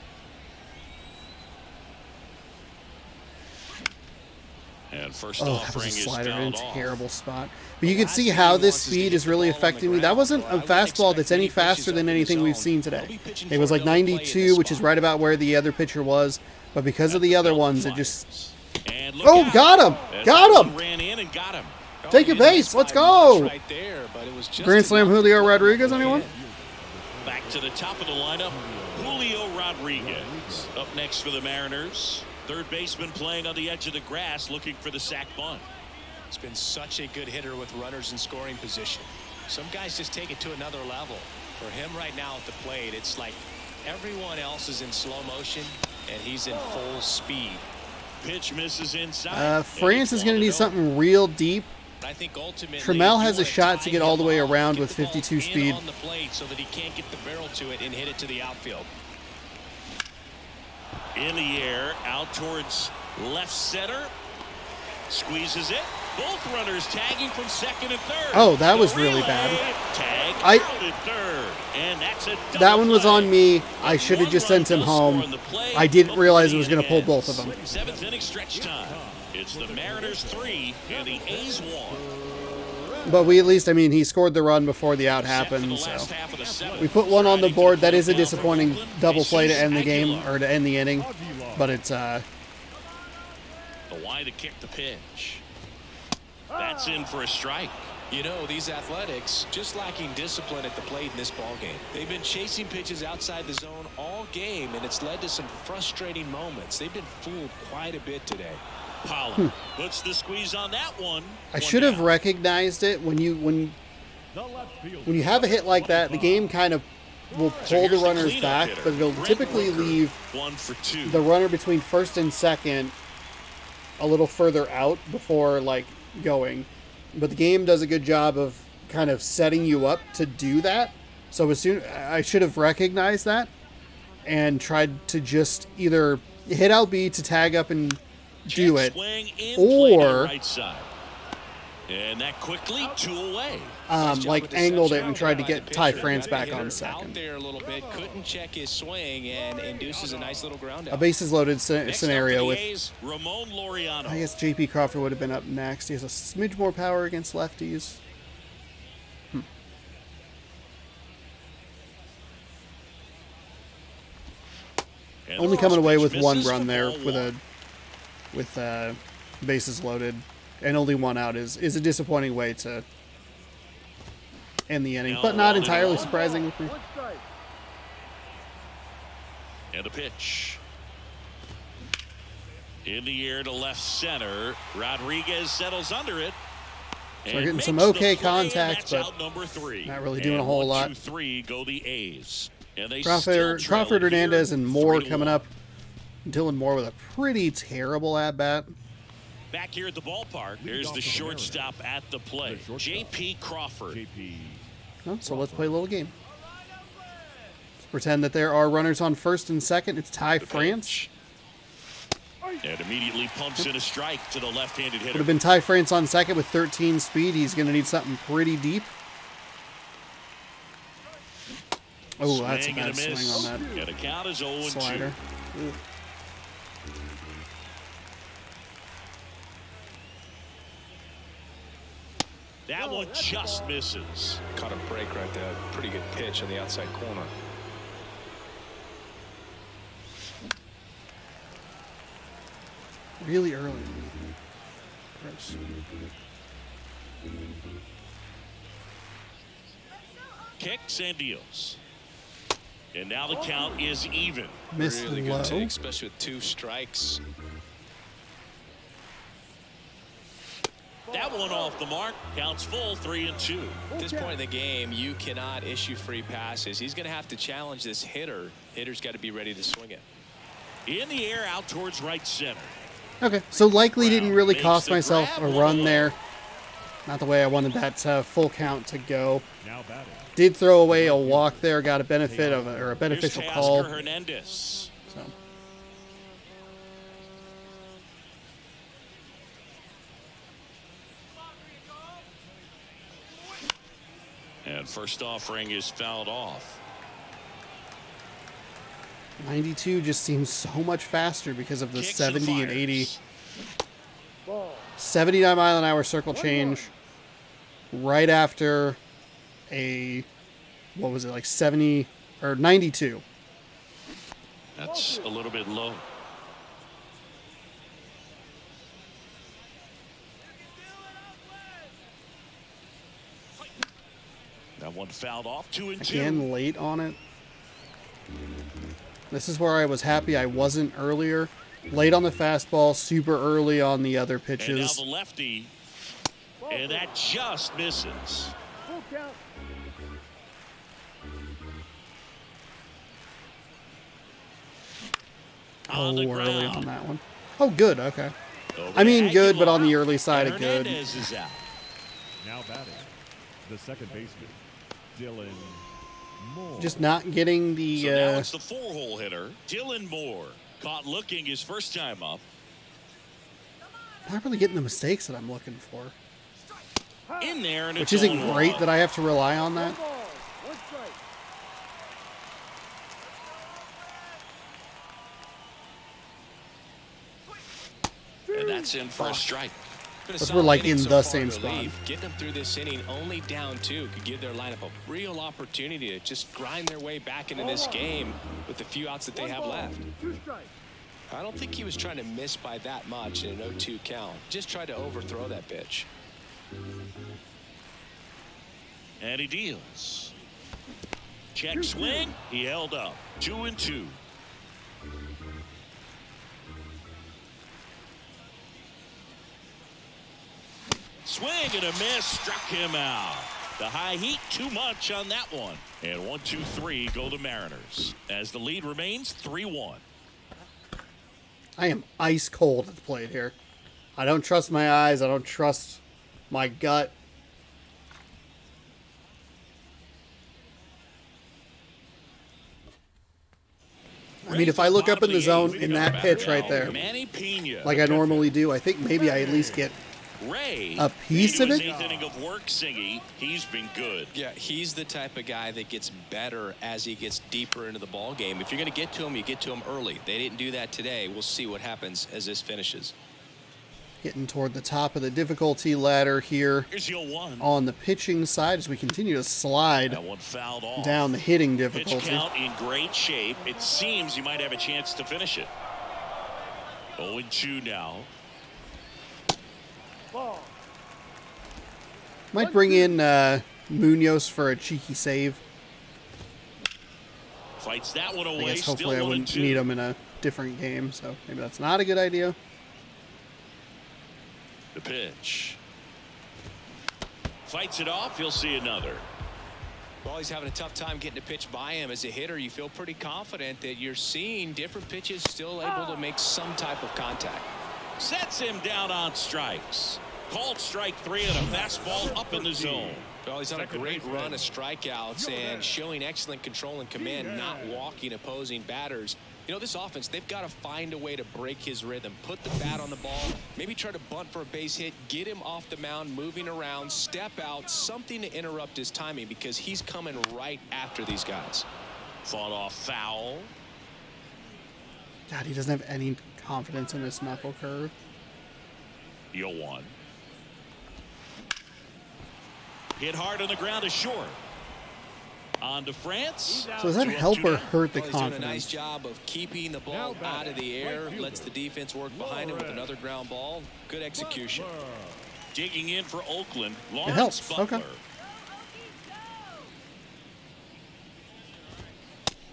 And first Oh, that offering was a is slider in a fouled off. terrible spot. But you can see how this speed is really affecting me. That wasn't a fastball that's any faster than anything we've seen today. It was like 92, which is right about where the other pitcher was. But because of the other ones, it just... Oh, got him! Got him! Ran in and got him. Take your base. Let's go! Right there, but it was just Grand Slam Julio Rodriguez, anyone? Back to the top of the lineup, Julio Rodriguez. Up next for the Mariners, third baseman playing on the edge of the grass, looking for the sac bunt. He's been such a good hitter with runners in scoring position. Some guys just take it to another level. For him right now at the plate, it's like everyone else is in slow motion and he's in full speed. Pitch misses inside. France is going to need something real deep. I think ultimately Trammell has a shot to get all the way around with 52 speed. On the plate so that he can't get the barrel to it and hit it to the outfield. In the air, out towards left center. Squeezes it. Both runners tagging from second and third. Oh, that was really bad. Tag I- out at third. And that's a double That one was play. on me. I should have just sent him home. I didn't realize it was going to pull both of them. Seventh inning stretch time. It's the Mariners 3 and the A's 1. But we at least, I mean, he scored the run before the out happened. So we put one on the board. That is a disappointing double play to end the game, or to end the inning. But it's The wide to kick the pitch. That's in for a strike. You know, these Athletics just lacking discipline at the plate in this ball game. They've been chasing pitches outside the zone all game, and it's led to some frustrating moments. They've been fooled quite a bit today. Pollock puts the squeeze on that one. I should have recognized it when you have a hit like that. The game kind of will pull the runners back, but it'll typically leave 1 for 2. the runner between first and second a little further out before like going. But the game does a good job of kind of setting you up to do that. So as soon I should have recognized that and tried to just either hit LB to tag up and do it, or right side. And that quickly 2 away. like angled it and tried to get Ty France back on Out second. there a little bit, couldn't check his swing and induces a nice little ground out. A bases loaded Next scenario up for with, the A's, Ramon Laureano. I guess JP Crawford would have been up next. He has a smidge more power against lefties. And Only the coming first away pitch with one misses run for there ball with one. bases loaded and only one out is a disappointing way to end the inning, but not entirely surprising with me. One strike. And a pitch. In the air to left center. Rodriguez settles under it. So we're getting some okay contact, but number 3. not really doing a whole lot. 1-2-3 go the A's. And they Crawford, still trail Hernandez, here, and Moore 3-1. coming up. Dylan Moore with a pretty terrible at bat. Back here at the ballpark, there's the shortstop at the plate, J.P. Crawford. Oh, so let's play a little game. Let's pretend that there are runners on first and second. It's Ty France. And immediately pumps in a strike to the left-handed Would hitter. have been Ty France on second with 13 speed. He's going to need something pretty deep. Oh, that's a Swing and bad miss. swing on that And the count is 0-2. slider. That one just misses. Caught a break right there. Pretty good pitch on the outside corner. Really early. Gross. Kicks and deals. And now the count is even. Missed Really low. good take, especially with 2 strikes. That one off the mark. Counts full, 3-2. At this point in the game, you cannot issue free passes. He's going to have to challenge this hitter. Hitter's got to be ready to swing it. In the air, out towards right center. Okay, so likely didn't really Makes cost the myself grab, a run 1-0. there. Not the way I wanted that full count to go. Now batting. Did throw away a walk there, got a benefit of or a Here's beneficial Teoscar call. Hernandez. So And first offering is fouled off. 92 just seems so much faster because of the Kicks 70 and 80. fires. Ball. 79 mile an hour circle change right after a, what was it, like 70 or 92. That's a little bit low. That one fouled off. 2-2. Again, late on it. This is where I was happy I wasn't earlier. Late on the fastball, super early on the other And now pitches. the lefty. And that just misses. Full count. Oh, On the early ground. on that one. Oh, good. Okay. Over I mean, to good, but Aguilar. on the early side of good. Hernandez is out. Now batting. The second baseman, Dylan Moore. Just not getting the. So now it's the four-hole hitter, Dylan Moore. Caught looking his first time up. Not really getting the mistakes that I'm looking for. In there, and Which it's isn't 0-1. great that I have to rely on that. Ball. One strike. And that's in for a strike. Been a Because solid we're, like, inning in so the far same to spot. relief. Getting them through this inning only down 2 could give their lineup a real opportunity to just grind their way back into this game with the few outs that they One have ball, left. 2 strikes. I don't think he was trying to miss by that much in an 0-2 count. Just tried to overthrow that pitch. And he deals. Check swing. He held up. 2-2. Swing and a miss. Struck him out. The high heat too much on that one. And 1-2-3 go the Mariners as the lead remains 3-1. I am ice cold at the plate here. I don't trust my eyes. I don't trust my gut. I mean, if I look up in the zone in that pitch right there, Manny Pena. like I normally do, I think maybe I at least get Ray, a piece of his it. 8th inning of work, Singy. He's been good. Yeah, he's the type of guy that gets better as he gets deeper into the ball game. If you're going to get to him, you get to him early. They didn't do that today. We'll see what happens as this finishes. Getting toward the top of the difficulty ladder here Here's your 1. on the pitching side as we continue to slide That one fouled off. down the hitting Pitch difficulty. count in great shape. It seems you might have a chance to finish it. 0-2 now. Ball. Might bring in Munoz for a cheeky save. Fights that one I away. guess hopefully I Still wouldn't 1-2. need him in a different game, so maybe that's not a good idea. The pitch. Fights it off. He'll see another. Well, he's having a tough time getting a pitch by him. As a hitter, you feel pretty confident that you're seeing different pitches still able to make some type of contact. Sets him down on strikes. Called strike 3 and a fastball up in the zone. Well, he's on a great run of strikeouts and showing excellent control and command, not walking opposing batters. You know, this offense, they've got to find a way to break his rhythm, put the bat on the ball, maybe try to bunt for a base hit, get him off the mound, moving around, step out, something to interrupt his timing because he's coming right after these guys. Fought off foul. God, he doesn't have any confidence in his knuckle curve. You'll 1. Hit hard on the ground is short. On to France. So does that 2-2 help or now. hurt the Well, he's doing a nice confidence? job of keeping the ball Now out of the air, right fielder. lets the defense work behind him with another ground ball. Good execution. Digging in for Oakland. Lawrence helps. Butler. Okay.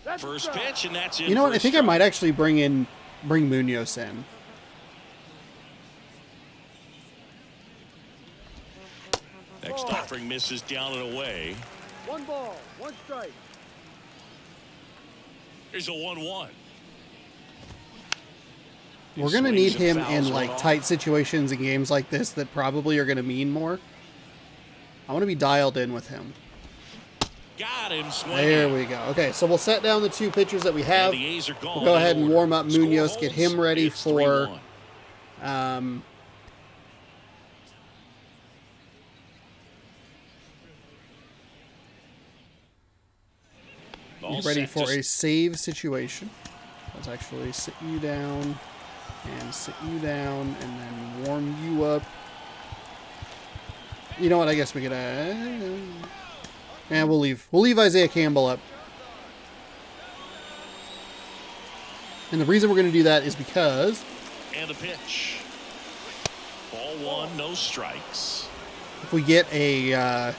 That's First a strike. pitch, and that's in. You know for what? a I think I strike. might actually bring Munoz in. Next offering misses down and away. 1 ball, 1 strike. Here's a 1-1. We're going to need him in like tight situations in games like this that probably are going to mean more. I want to be dialed in with him. Got him swinging. There we go. Okay, so we'll set down the two pitchers that we have. The A's are gone. We'll go ahead and warm up Score Munoz, holds, get him ready it's for 3-1. All ready set for to- a save situation. Let's actually sit you down and sit you down and then warm you up. You know what? I guess we could. And we'll leave. We'll leave Isaiah Campbell up. And the reason we're going to do that is because And the pitch. Ball one, no strikes. if we get a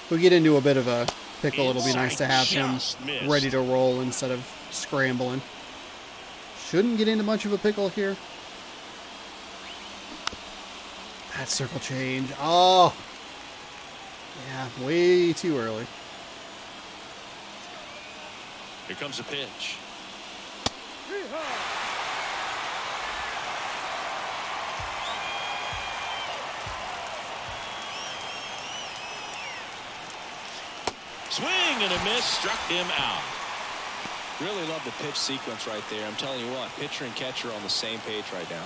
if we get into a bit of a pickle, it'll be nice to have him Just missed. ready to roll instead of scrambling. Shouldn't get into much of a pickle here. That circle change. Oh. Yeah, way too early. Here comes a pitch. Swing and a miss, struck him out. Really love the pitch sequence right there. I'm telling you what, pitcher and catcher are on the same page right now.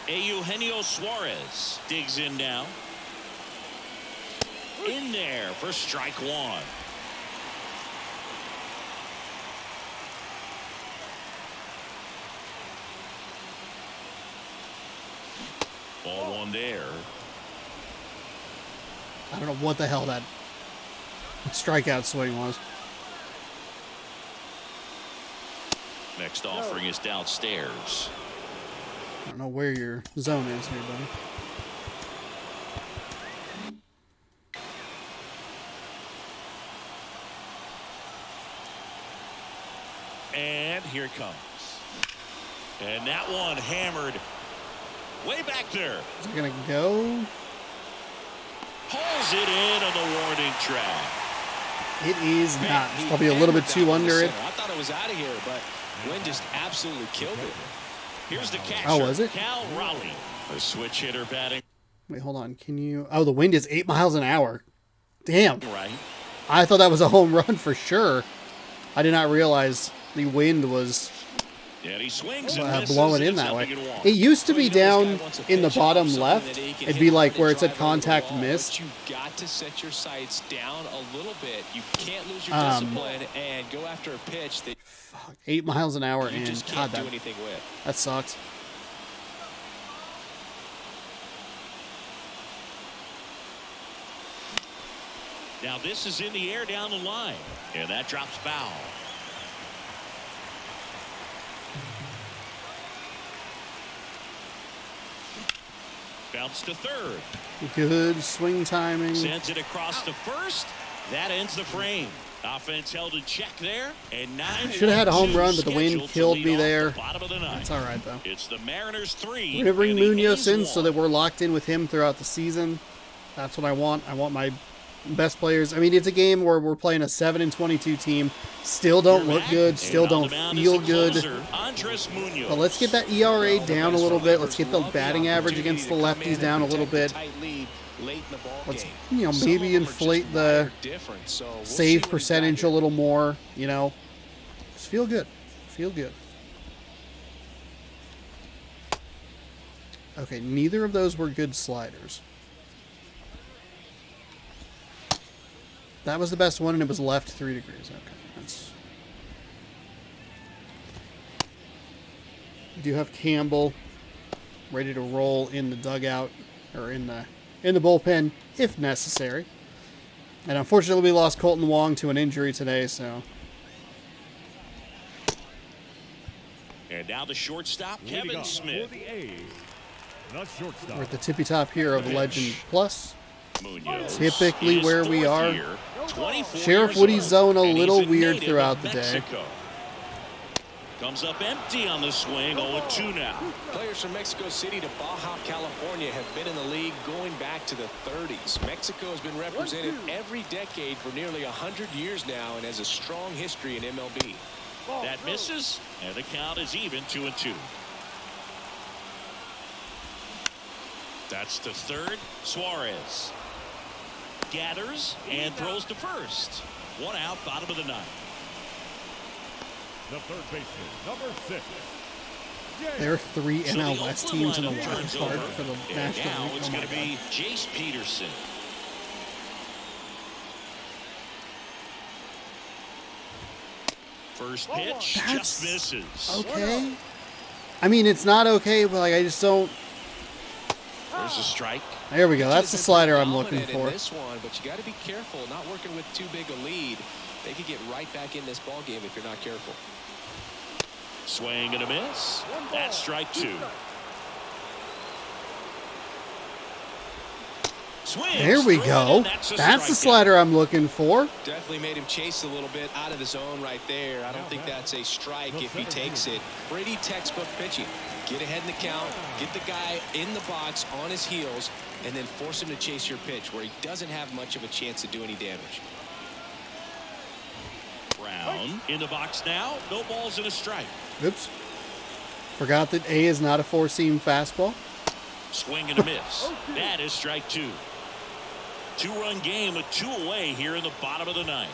Eugenio Suarez digs in now. In there for strike one. Ball one there. I don't know what the hell that strikeout swing was. Next offering is downstairs. I don't know where your zone is here, buddy. And here it comes. And that one hammered way back there. Is it going to go? Pulls it in on the warning track. It is Man, not. It's he probably a little bit hammered too that to the under it. center. I thought it was out of here, but wind just absolutely killed it. Here's the catcher. Oh, was it? Cal Raleigh. A switch hitter batting Wait, hold on. Can you... Oh, the wind is 8 miles an hour. Damn. right. I thought that was a home run for sure. I did not realize the wind was And he swings and misses. blowing in It's that way. nothing and one. It used to be Well, you know, this down guy wants a in the pitch bottom off, something left. that he can It'd hit be hard like and where it said drive over the contact wall, missed. But you've got to set your sights down a little bit. You can't lose your Um, discipline and go after a pitch that 8 miles an hour, you and just God, can't do anything with. that sucks. Now this is in the air down the line. And that drops foul. Bounce to third. Good swing timing. Sends it across to first. That ends the frame. Offense held in check there. And 9 Should have had a home run, but the wind scheduled to killed lead me off the there. Bottom of the ninth. It's all right, though. It's the Mariners 3. We're going to bring and the Munoz A's in so 1. that we're locked in with him throughout the season. That's what I want. I want my best players. I mean, it's a game where we're playing a 7-22 team. Still don't look good. Still don't feel good. But let's get that ERA down a little bit. Let's get the batting average against the lefties down a little bit. Let's, you know, maybe inflate the save percentage a little more, you know. Just feel good. Feel good. Okay, neither of those were good sliders. That was the best one, and it was left 3 degrees. Okay, that's... We do have Campbell ready to roll in the dugout, or in the bullpen, if necessary. And unfortunately, we lost Colton Wong to an injury today, so... And now the shortstop, Leading Kevin off Smith. for the A's, the shortstop. We're at the tippy top here of Legend Plus. Munoz Typically in his where we fourth are. year, 24 Sheriff years Woody's old, zone a and he's little weird native throughout of the day. Mexico. Comes up empty on the swing, 0-2 now. Players from Mexico City to Baja, California have been in the league going back to the 30s. Mexico has been represented every decade for nearly 100 years now and has a strong history in MLB. That misses, and the count is even 2-2. That's the third. Suarez gathers and throws to first. One out, bottom of the ninth. The third baseman, number 6. There are 3 So the NL West Oakland teams in the lineup wild turns card over, for the and National now League. it's Oh going my to be Jace Peterson. First pitch That's just misses. okay. I mean, it's not okay, but like I just don't. There's a strike. There we go. That's the slider I'm looking Dominant for. in this one, but you got to be careful. Not working with too big a lead. They could get right back in this ball game if you're not careful. Swing and a miss. That's strike 2. Swing. There we go. That's the slider I'm looking for. Definitely made him chase a little bit out of the zone right there. I don't think that's a strike if he takes it. Pretty textbook pitching. Get ahead in the count, get the guy in the box on his heels, and then force him to chase your pitch where he doesn't have much of a chance to do any damage. Brown in the box now. No balls and a strike. Oops. Forgot that A is not a 4-seam fastball. Swing and a miss. That is strike 2. 2-run game with 2 away here in the bottom of the ninth.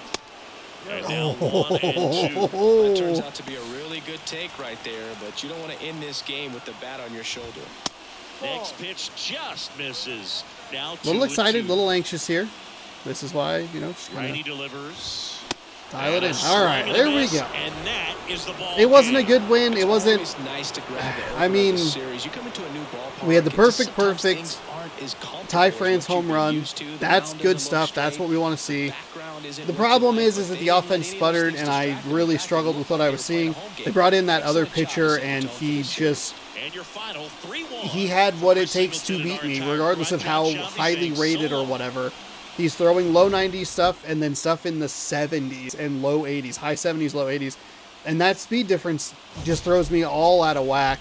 And now 1 and 2. That turns out to be a really good take right there, but you don't want to end this game with the bat on your shoulder. Next pitch just misses. Now 2 A little excited, a and 2. little anxious here. This is why, just kind Righty of delivers. dial it in. And a All right, swing and a there we miss, go. And that is the ball. It wasn't a game. good win. It It's wasn't. always nice to grab the I mean, series. You come into a new ballpark, we had the and just perfect sometimes things aren't as comfortable Ty as what France you've home been run. used to. The That's mound good doesn't stuff. look That's what we want to see. Background isn't The what you problem like, is but that they the didn't let offense any of those sputtered, things and I distract them. really In fact, struggled they with looked what I like was they were playing seeing. a home game. They brought in that other Excellent job pitcher, setting and the tone he for the just And your final 3-1. he had what it Chris takes to Singleton beat and me, our regardless of how John Shelby highly saying rated so or long. whatever. He's throwing low 90s stuff and then stuff in the 70s and low 80s, high 70s, low 80s. And that speed difference just throws me all out of whack.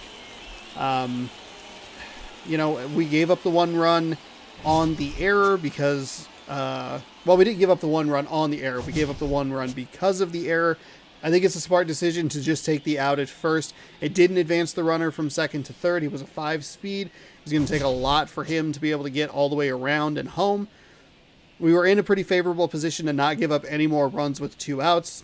We gave up the 1 run on the error because, we didn't give up the 1 run on the error. We gave up the 1 run because of the error. I think it's a smart decision to just take the out at first. It didn't advance the runner from second to third. He was a 5 speed. It was going to take a lot for him to be able to get all the way around and home. We were in a pretty favorable position to not give up any more runs with 2 outs.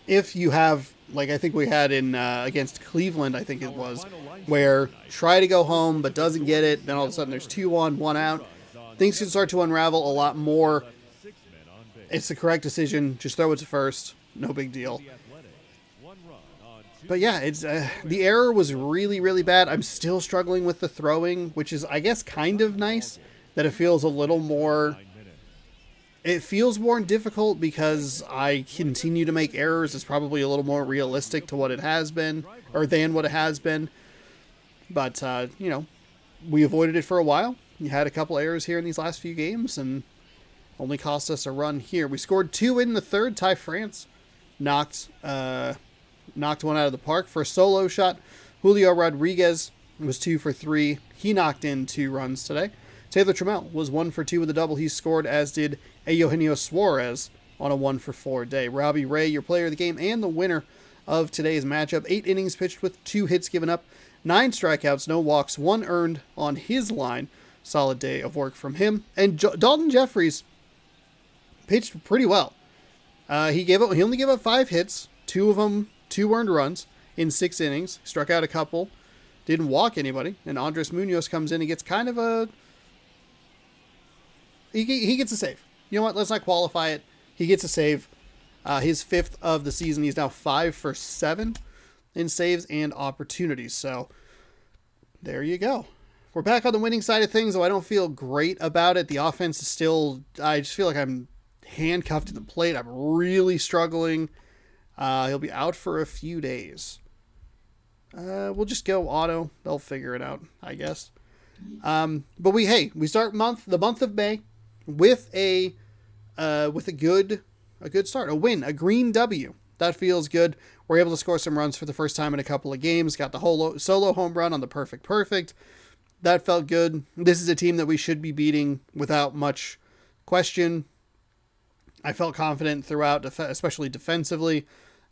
If you have, like I think we had in against Cleveland, I think it was, where try to go home but doesn't get it, then all of a sudden there's 2 on, 1 out. Things can start to unravel a lot more. It's the correct decision. Just throw it to first. No big deal. But yeah, it's the error was really, really bad. I'm still struggling with the throwing, which is, I guess, kind of nice that it feels a little more. It feels more difficult because I continue to make errors. It's probably a little more realistic to what it has been, or than what it has been. But, we avoided it for a while. You had a couple errors here in these last few games, and only cost us a run here. We scored 2 in the third. Ty France knocked one out of the park for a solo shot. Julio Rodriguez was 2 for 3. He knocked in 2 runs today. Taylor Trammell was 1 for 2 with a double. He scored, as did Eugenio Suarez on a 1 for 4 day. Robbie Ray, your player of the game and the winner of today's matchup. 8 innings pitched with 2 hits given up, 9 strikeouts, no walks, 1 earned on his line. Solid day of work from him. And Dalton Jeffries pitched pretty well. He only gave up 5 hits, 2 of them 2 earned runs in 6 innings. Struck out a couple, didn't walk anybody. And Andres Munoz comes in and gets kind of a. He gets a save. You know what? Let's not qualify it. He gets a save. His 5th of the season. He's now 5 for 7 in saves and opportunities. So there you go. We're back on the winning side of things, though I don't feel great about it. The offense is still. I just feel like I'm handcuffed to the plate. I'm really struggling. He'll be out for a few days. We'll just go auto. They'll figure it out, I guess. But we start the month of May with a good start, a win, a green W. That feels good. We're able to score some runs for the first time in a couple of games. Got the whole solo home run on the perfect. That felt good. This is a team that we should be beating without much question. I felt confident throughout, especially defensively.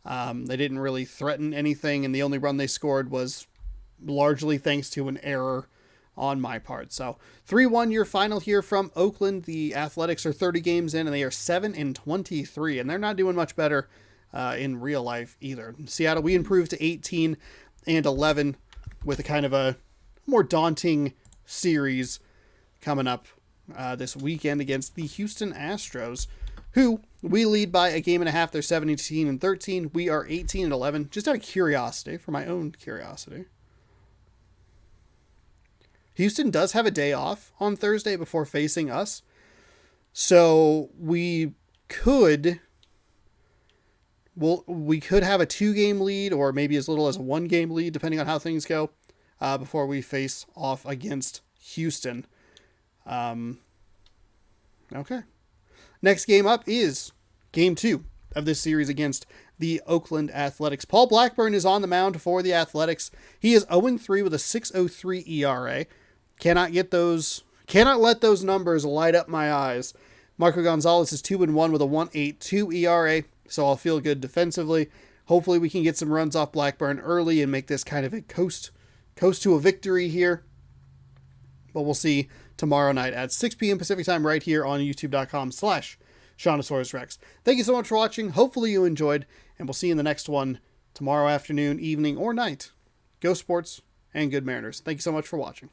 They didn't really threaten anything, and the only run they scored was largely thanks to an error on my part. So 3-1 your final here from Oakland. The Athletics are 30 games in, and they are 7-23, and they're not doing much better in real life either. Seattle, we improved to 18-11 with a kind of a more daunting series coming up this weekend against the Houston Astros, who we lead by a game and a half. They're 17-13. We are 18-11. Just out of curiosity, for my own curiosity, Houston does have a day off on Thursday before facing us. So we could have a 2-game lead, or maybe as little as a 1-game lead, depending on how things go, before we face off against Houston. Okay. Next game up is game 2 of this series against the Oakland Athletics. Paul Blackburn is on the mound for the Athletics. He is 0-3 with a 6.03 ERA. Cannot let those numbers light up my eyes. Marco Gonzalez is 2-1 with a 1.82 ERA, so I'll feel good defensively. Hopefully we can get some runs off Blackburn early and make this kind of a coast to a victory here. But we'll see tomorrow night at 6 p.m. Pacific time right here on youtube.com/ShaunosaurusRex. Thank you so much for watching. Hopefully you enjoyed, and we'll see you in the next one tomorrow afternoon, evening, or night. Go Sports and good Mariners. Thank you so much for watching.